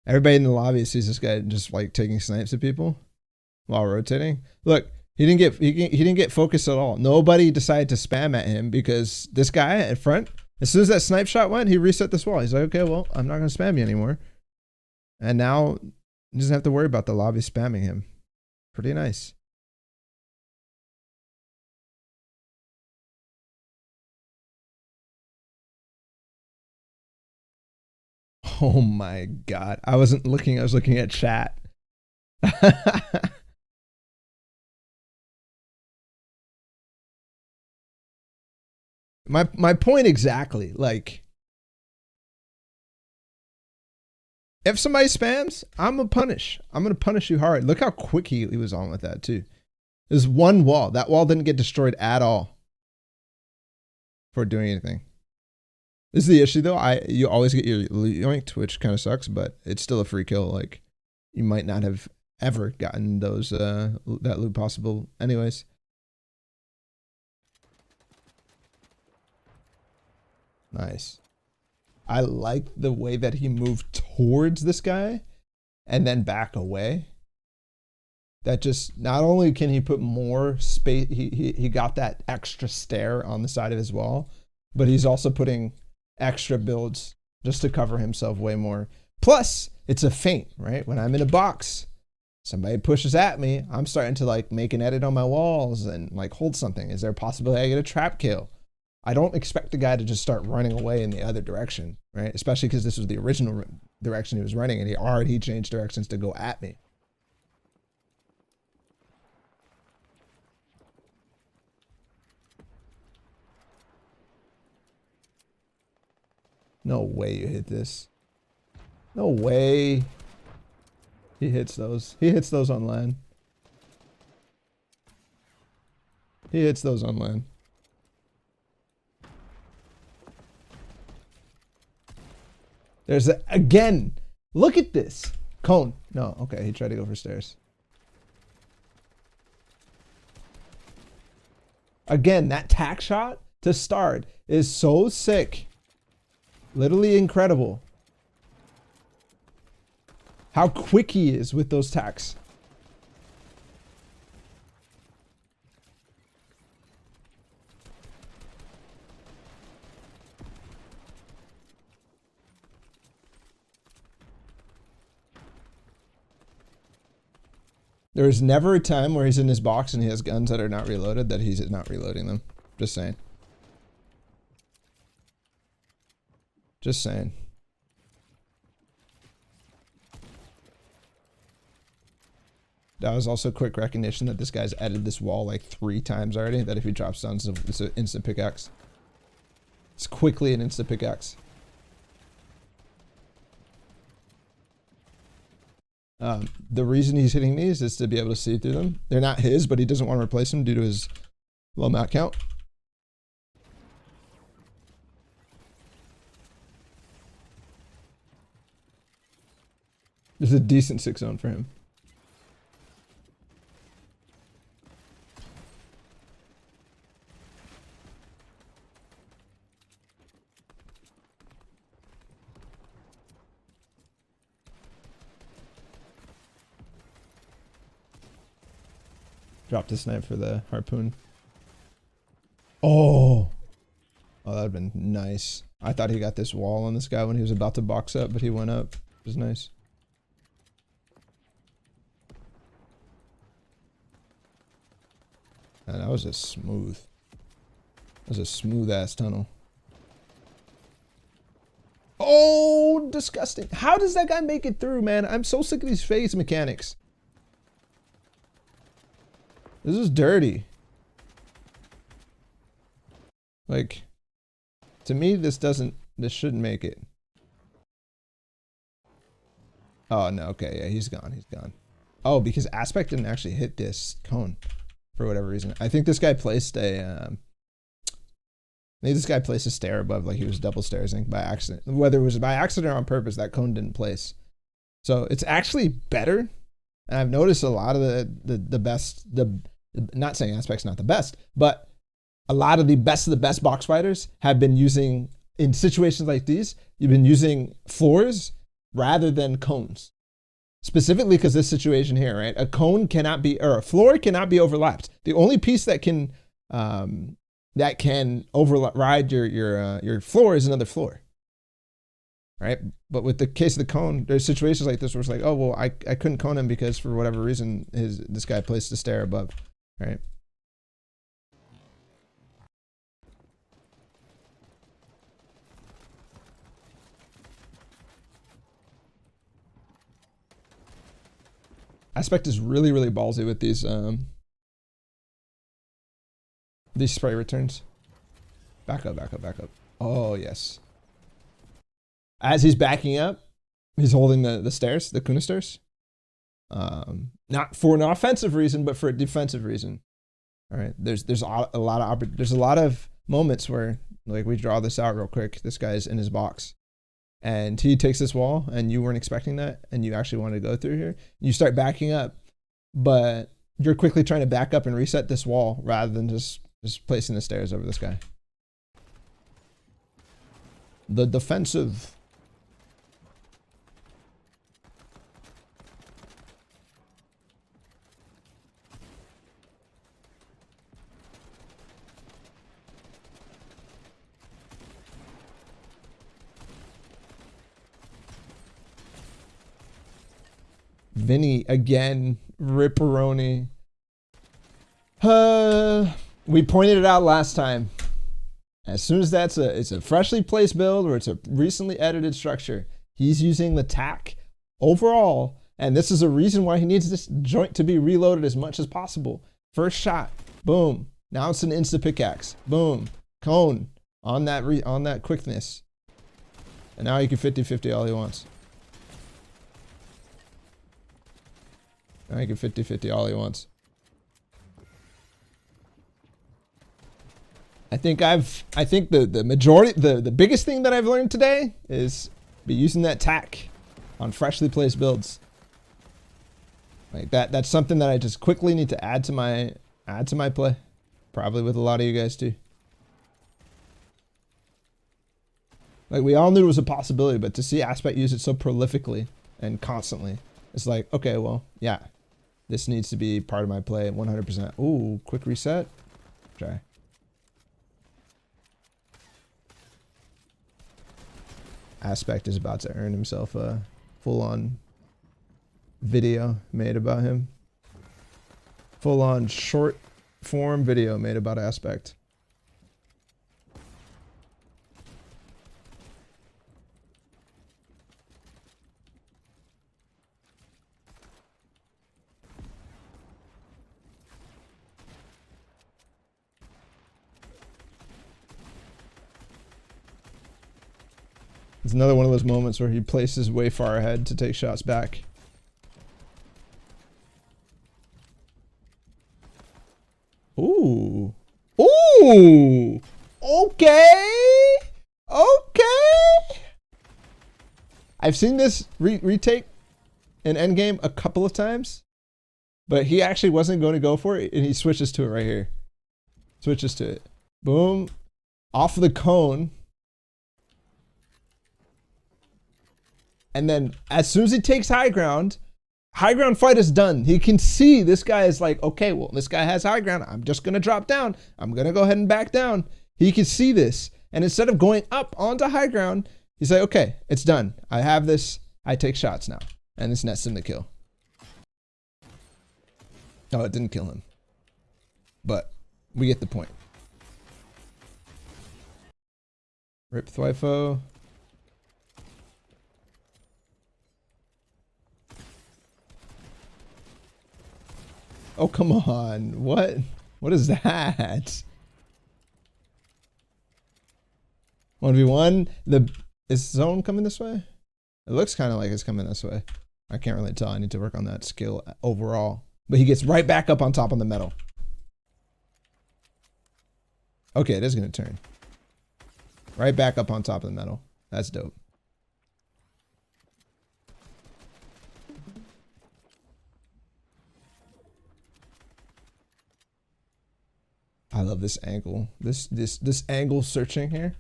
Everybody in the lobby sees this guy just like taking snipes at people while rotating. Look, he didn't get focused at all. Nobody decided to spam at him because this guy at front, as soon as that snipe shot went, he reset this wall. He's like, okay, well, I'm not going to spam you anymore. And now he doesn't have to worry about the lobby spamming him. Pretty nice. Oh my God. I wasn't looking, I was looking at chat. My point exactly. Like, if somebody spams, I'm gonna punish. I'm gonna punish you hard. Look how quick he was on with that too. There's one wall. That wall didn't get destroyed at all for doing anything. This is the issue though. You always get your loot yoinked, which kind of sucks, but it's still a free kill. Like, you might not have ever gotten those that loot possible anyways. Nice. I like the way that he moved towards this guy and then back away. That just, not only can he put more space, he got that extra stair on the side of his wall, but he's also putting extra builds just to cover himself way more. Plus, it's a feint, right? When I'm in a box, Somebody pushes at me, I'm starting to like make an edit on my walls and like hold something. Is there a possibility I get a trap kill? I don't expect the guy to just start running away in the other direction, right? Especially because this was the original direction he was running and he already changed directions to go at me. No way you hit this. No way. He hits those. He hits those on land. He hits those on land. There's a, again. Look at this. Cone. No, okay, he tried to go for stairs. Again, that tack shot to start is so sick. Literally incredible. How quick he is with those tacks. There is never a time where he's in his box and he has guns that are not reloaded that he's not reloading them. Just saying. Just saying. That was also quick recognition that this guy's edited this wall like 3 times already. That if he drops down, it's an instant pickaxe. It's quickly an instant pickaxe. The reason he's hitting these is to be able to see through them. They're not his, but he doesn't want to replace them due to his low mat count. There's a decent 6 zone for him. Dropped a snipe for the harpoon. Oh, that'd have been nice. I thought he got this wall on this guy when he was about to box up, but he went up. It was nice. And that was a smooth. That was a smooth ass tunnel. Oh, disgusting. How does that guy make it through, man? I'm so sick of these phase mechanics. This is dirty. Like, to me, this shouldn't make it. Oh, no, okay, yeah, he's gone, he's gone. Oh, because Aspect didn't actually hit this cone for whatever reason. I think this guy placed a, stair above, like he was double stairsing by accident. Whether it was by accident or on purpose, that cone didn't place. So it's actually better. And I've noticed a lot of the best, not saying Aspect's not the best, but a lot of the best box fighters have been using, in situations like these, you've been using floors rather than cones. Specifically because this situation here, right? A cone cannot be, or a floor cannot be overlapped. The only piece that can override your floor is another floor. Right? But with the case of the cone, there's situations like this where it's like, oh, well, I couldn't cone him because for whatever reason, this guy placed a stair above. Right? Aspect is really, really ballsy with these spray returns. Back up, back up, back up. Oh, yes. As he's backing up, he's holding the stairs, the Kuna stairs. Not for an offensive reason, but for a defensive reason. All right. There's a lot of moments where, like, we draw this out real quick. This guy's in his box, and he takes this wall, and you weren't expecting that, and you actually wanted to go through here. You start backing up, but you're quickly trying to back up and reset this wall rather than just placing the stairs over this guy. The defensive. Vinny again. Ripperoni. We pointed it out last time. As soon as it's a freshly placed build or it's a recently edited structure, he's using the tack overall. And this is a reason why he needs this joint to be reloaded as much as possible. First shot, boom. Now it's an insta pickaxe, boom. Cone on that quickness. And now he can 50-50 all he wants. Now he can 50-50 all he wants. I think the majority, the biggest thing that I've learned today is be using that tack on freshly placed builds. Like that's something that I just quickly need to add to my play. Probably with a lot of you guys too. Like we all knew it was a possibility, but to see Aspect use it so prolifically and constantly, it's like, okay, well, yeah, this needs to be part of my play 100%. Ooh, quick reset. Try. Aspect is about to earn himself a full-on video made about him. Full-on short-form video made about Aspect. It's another one of those moments where he places way far ahead to take shots back. Ooh. Ooh. Okay. Okay. I've seen this retake in Endgame a couple of times, but he actually wasn't going to go for it, and he switches to it right here. Switches to it. Boom. Off of the cone. And then as soon as he takes high ground fight is done. He can see this guy is like, okay, well, this guy has high ground. I'm just going to drop down. I'm going to go ahead and back down. He can see this. And instead of going up onto high ground, he's like, okay, it's done. I have this. I take shots now. And this nets him the kill. Oh, it didn't kill him. But we get the point. Rip Thwifo. Oh, come on. What? What is that? 1v1. Is zone coming this way? It looks kind of like it's coming this way. I can't really tell. I need to work on that skill overall. But he gets right back up on top on the metal. Okay, it is going to turn. Right back up on top of the metal. That's dope. I love this angle. This angle searching here.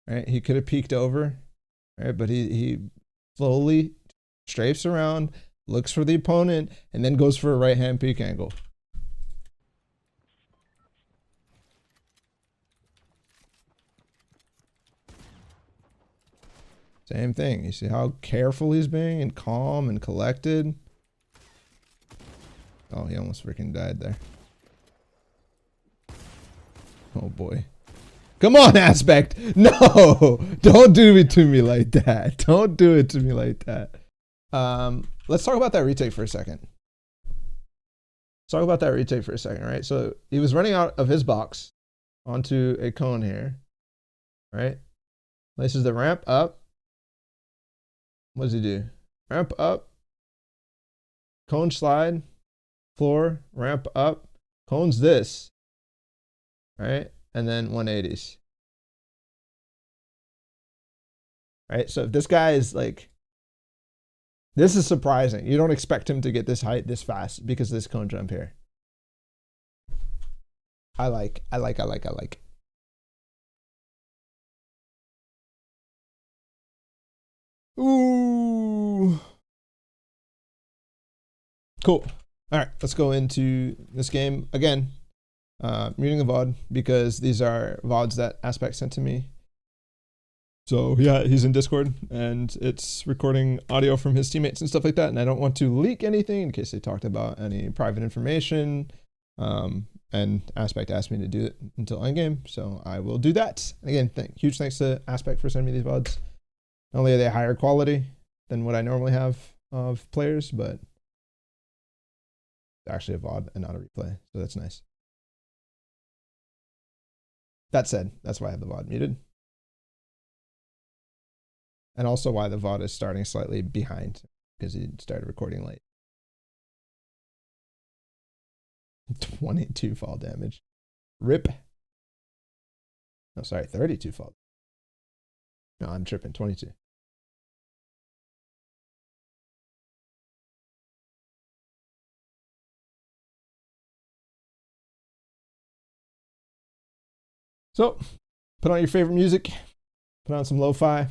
Right? He could have peeked over, right? But he slowly strafes around, looks for the opponent, and then goes for a right-hand peek angle. Same thing. You see how careful he's being and calm and collected? Oh, he almost freaking died there. Oh boy. Come on, Aspect. No, don't do it to me like that. Don't do it to me like that. Let's talk about that retake for a second. Right? So he was running out of his box onto a cone here, right? Places the ramp up. What does he do? Ramp up, cone slide, floor, ramp up, cones this. Right? And then 180s. Right? So if this guy is like, this is surprising. You don't expect him to get this height this fast because of this cone jump here. I like. Ooh. Cool. All right, let's go into this game again. Muting the VOD because these are VODs that Aspect sent to me. So yeah, he's in Discord and it's recording audio from his teammates and stuff like that. And I don't want to leak anything in case they talked about any private information. And Aspect asked me to do it until Endgame, so I will do that. Again, huge thanks to Aspect for sending me these VODs. Not only are they higher quality than what I normally have of players, but it's actually a VOD and not a replay, so that's nice. That said, that's why I have the VOD muted. And also why the VOD is starting slightly behind, because he started recording late. 22 fall damage. RIP. No, sorry, 32 fall. No, I'm tripping, 22. So, put on your favorite music, put on some lo-fi,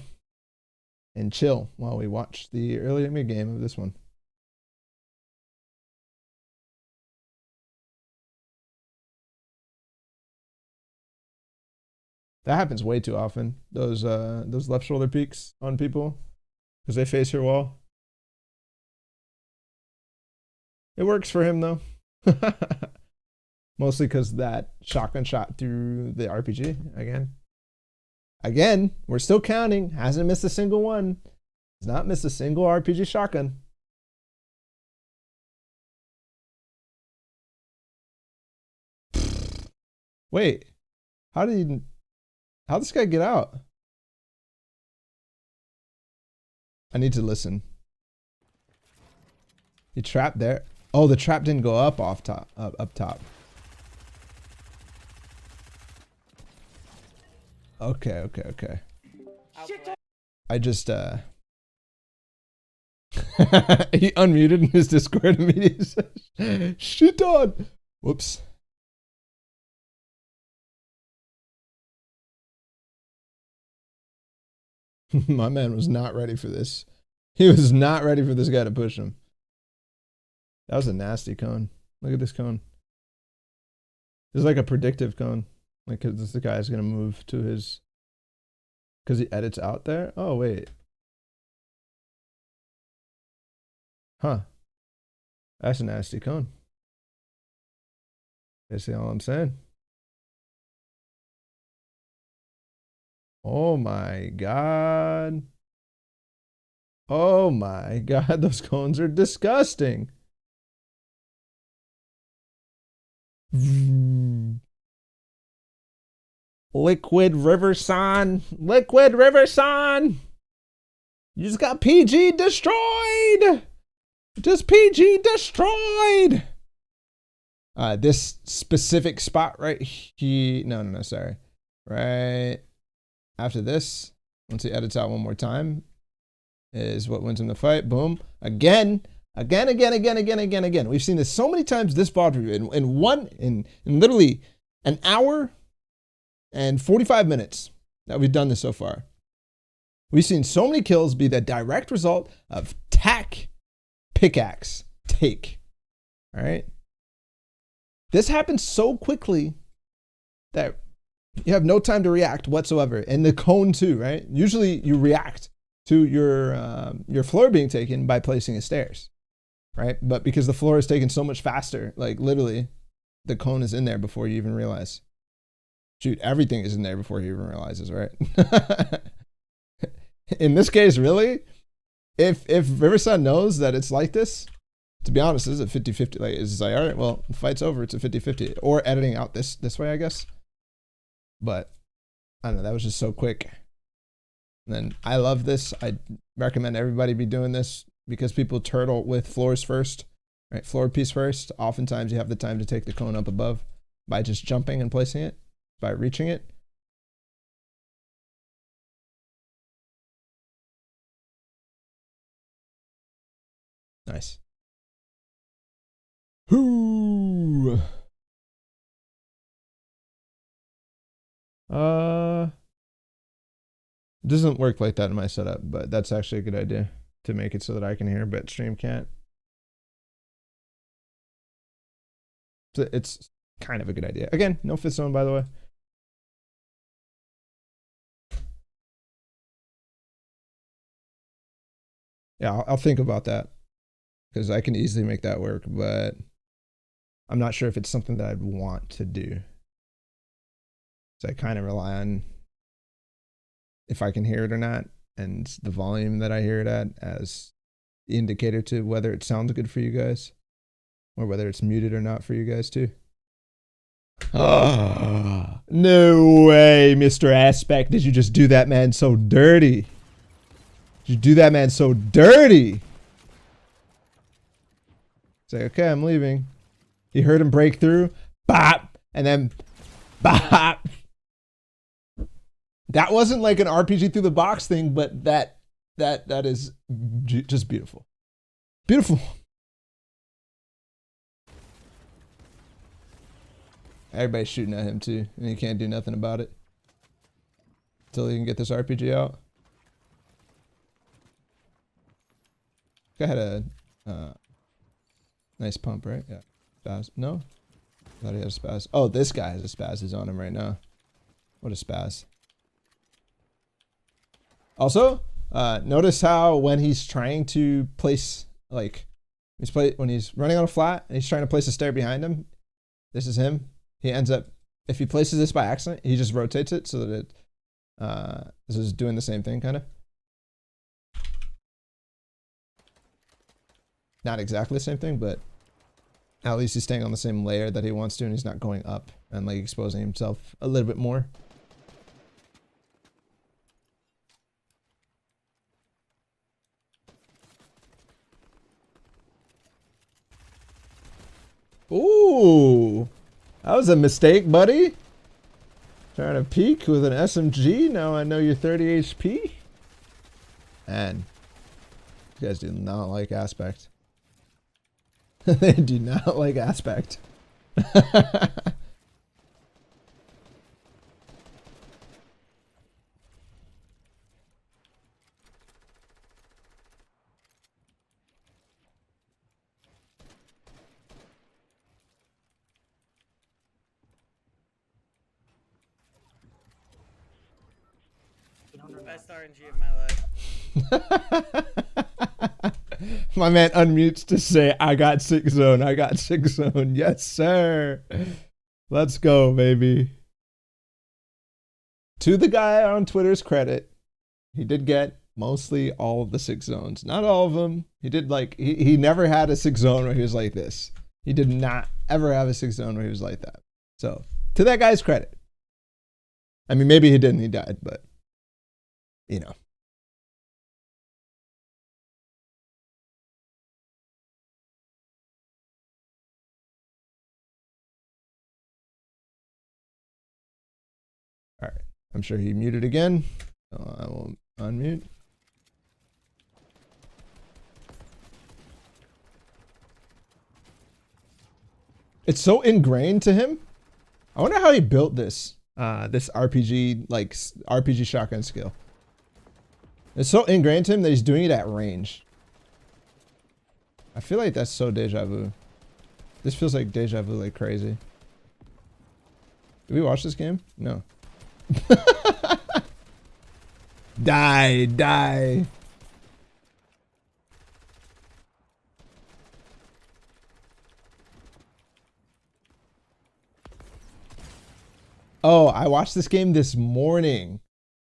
and chill while we watch the early mid-game of this one. That happens way too often. Those left shoulder peeks on people because they face your wall. It works for him though. Mostly because that shotgun shot through the RPG again. Again, we're still counting. Hasn't missed a single one. Has not missed a single RPG shotgun. Wait, how'd this guy get out? I need to listen. He trapped there. Oh, the trap didn't go up up top. Okay. I just he unmuted in his Discord immediately. Shit on. Whoops. My man was not ready for this. He was not ready for this guy to push him. That was a nasty cone. Look at this cone. It's like a predictive cone. Like, cause the guy's gonna move to his, cause he edits out there. Oh wait. Huh. That's a nasty cone. That's all I'm saying. Oh my god. Oh my god, those cones are disgusting. Liquid River Son. Liquid River Son. You just got PG destroyed. Just PG destroyed. This specific spot right here. No, sorry. Right after this, once he edits out one more time, is what wins him the fight. Boom. Again. We've seen this so many times this VOD review in literally an hour and 45 minutes that we've done this so far. We've seen so many kills be the direct result of tack, pickaxe, take. All right. This happens so quickly that you have no time to react whatsoever. And the cone too, right? Usually you react to your floor being taken by placing a stairs, right? But because the floor is taken so much faster, like literally the cone is in there before you even realize. Shoot, everything is in there before he even realizes, right? In this case, really, if Riversun knows that it's like this, to be honest, this is a 50-50. Like, it's like, all right, well, the fight's over. It's a 50-50. Or editing out this way, I guess. But I don't know. That was just so quick. And then I love this. I recommend everybody be doing this because people turtle with floors first, right? Floor piece first. Oftentimes you have the time to take the cone up above by just jumping and placing it, by reaching it. Nice. Whoo! It doesn't work like that in my setup, but that's actually a good idea to make it so that I can hear, but stream can't. So it's kind of a good idea. Again, no fit zone, by the way. Yeah, I'll think about that because I can easily make that work, but I'm not sure if it's something that I'd want to do. So I kind of rely on if I can hear it or not, and the volume that I hear it at as the indicator to whether it sounds good for you guys or whether it's muted or not for you guys too. Oh, no way, Mr. Aspect. Did you just do that man so dirty? Did you do that man so dirty? Say, okay, I'm leaving. You heard him break through, bop, and then bop. That wasn't like an RPG through the box thing, but that is just beautiful. Beautiful. Everybody's shooting at him too, and he can't do nothing about it until he can get this RPG out. Guy had a nice pump, right? Yeah. Spaz. No? I thought he had a spaz. Oh, this guy has a spaz. He's on him right now. What a spaz. Also, notice how when he's trying to place, like, when he's running on a flat and he's trying to place a stair behind him, this is him. He ends up, if he places this by accident, he just rotates it so that it, this is doing the same thing, kind of. Not exactly the same thing, but at least he's staying on the same layer that he wants to, and he's not going up and like exposing himself a little bit more. Ooh, that was a mistake, buddy. Trying to peek with an SMG. Now I know you're 30 HP. Man, you guys do not like Aspect. They do not like Aspect. Best RNG of my life. My man unmutes to say, I got 6 zone. I got 6 zone. Yes, sir. Let's go, baby. To the guy on Twitter's credit, he did get mostly all of the 6 zones. Not all of them. He did like, he never had a 6 zone where he was like this. He did not ever have a 6 zone where he was like that. So, to that guy's credit. I mean, maybe he didn't, he died, but, you know. All right, I'm sure he muted again. So I will unmute. It's so ingrained to him. I wonder how he built this, this RPG, like RPG shotgun skill. It's so ingrained to him that he's doing it at range. I feel like that's so deja vu. This feels like deja vu like crazy. Did we watch this game? No. Die. Oh, I watched this game this morning.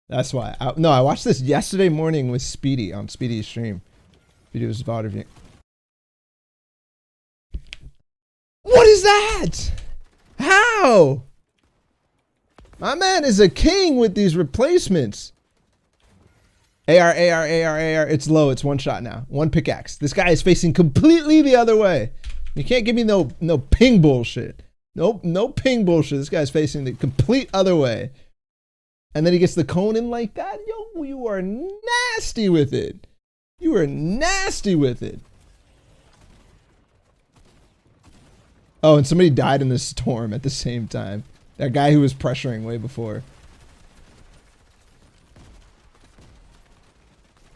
That's why. No, I watched this yesterday morning with Speedy on Speedy's stream. Speedy was VOD reviewing. What is that? How? My man is a king with these replacements. AR. It's low. It's one shot now. One pickaxe. This guy is facing completely the other way. You can't give me no ping bullshit. Nope, no ping bullshit. This guy's facing the complete other way. And then he gets the cone in like that. Yo, you are nasty with it. You are nasty with it. Oh, and somebody died in the storm at the same time. That guy who was pressuring way before.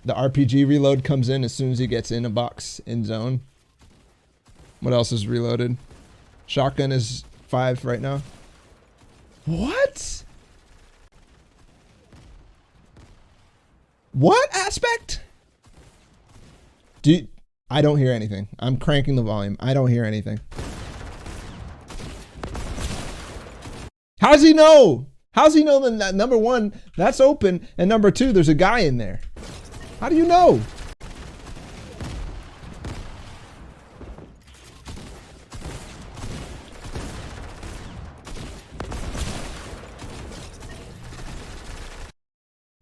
The RPG reload comes in as soon as he gets in a box in zone. What else is reloaded? Shotgun is 5 right now. What? What aspect? I don't hear anything. I'm cranking the volume. I don't hear anything. How's he know? How's he know that number one, that's open, and number two, there's a guy in there? How do you know?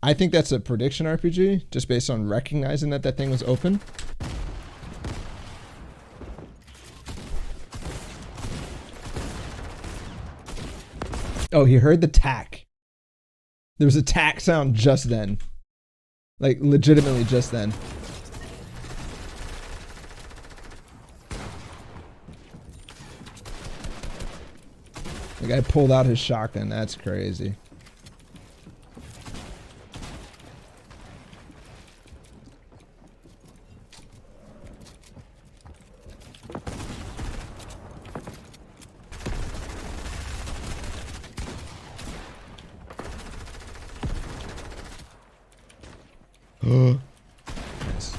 I think that's a prediction RPG, just based on recognizing that that thing was open. Oh, he heard the tack. There was a tack sound just then. Like, legitimately just then. The guy pulled out his shotgun. That's crazy. Nice.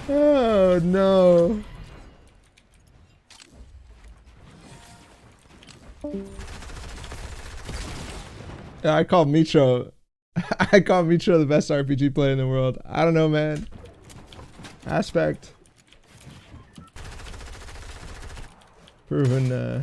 Oh no. Yeah, I call Micho the best RPG player in the world. I don't know, man. Aspect. Proven,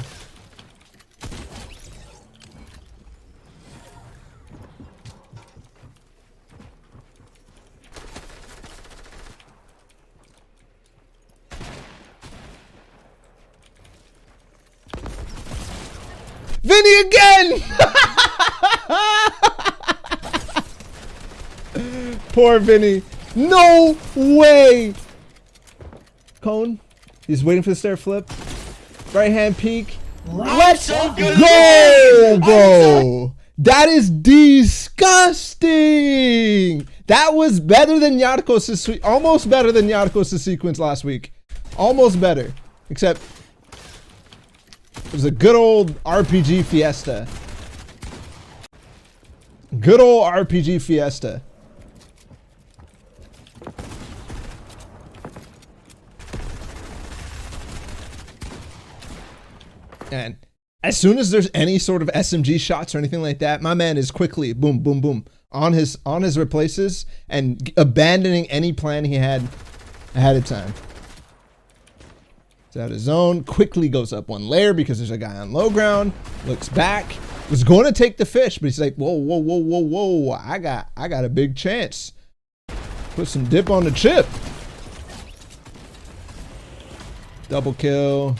Vinny again! Poor Vinny. No way! Cone. He's waiting for the stair flip. Right hand peek. Let's go, bro! That is disgusting! That was better than Yarkos' almost better than Yarkos' sequence last week. Almost better. Except it was a good old RPG fiesta. Good old RPG fiesta. And as soon as there's any sort of SMG shots or anything like that, my man is quickly boom, boom, boom on his replaces and abandoning any plan he had ahead of time. It's out of zone, quickly goes up one layer because there's a guy on low ground, looks back, was going to take the fish, but he's like, whoa, whoa, whoa, whoa, whoa, I got a big chance. Put some dip on the chip. Double kill.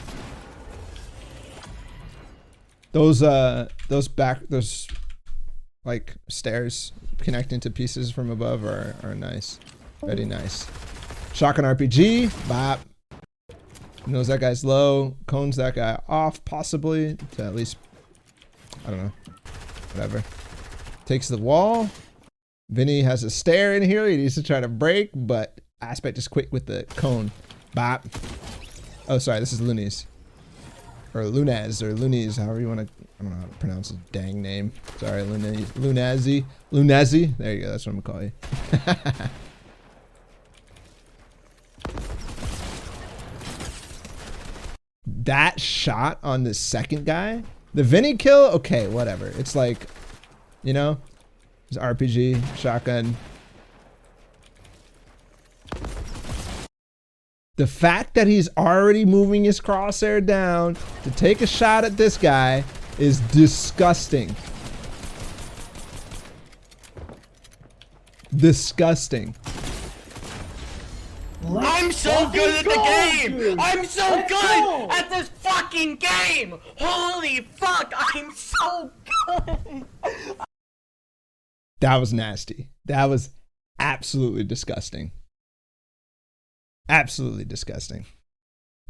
Those like stairs connecting to pieces from above are nice. Very nice. Shotgun RPG, bop. Knows that guy's low, cones that guy off possibly to at least, I don't know, whatever. Takes the wall. Vinny has a stair in here he needs to try to break, but Aspect is quick with the cone. Bop. Oh, sorry, this is Loonies. Or Lunaz, or Loonies, however you want to, I don't know how to pronounce his dang name. Sorry, Lunazi. Lunazi, there you go, that's what I'm gonna call you. That shot on the second guy, the Vinny kill, okay, whatever. It's like, you know, it's RPG, shotgun. The fact that he's already moving his crosshair down to take a shot at this guy is disgusting. Disgusting. I'm so good at the game! I'm so good at this fucking game! Holy fuck, I'm so good! That was nasty. That was absolutely disgusting. Absolutely disgusting.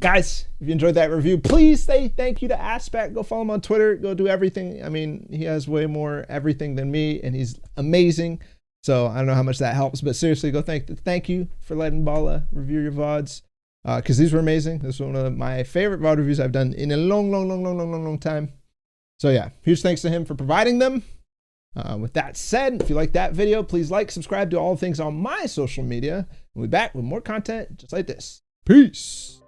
Guys, if you enjoyed that review, please say thank you to Aspect. Go follow him on Twitter. Go do everything. I mean, he has way more everything than me, and he's amazing. So I don't know how much that helps, but seriously, go thank you for letting Balla review your VODs. Because these were amazing. This was one of my favorite VOD reviews I've done in a long time. So yeah, huge thanks to him for providing them. With that said, if you like that video, please like, subscribe to all things on my social media. We'll be back with more content just like this. Peace.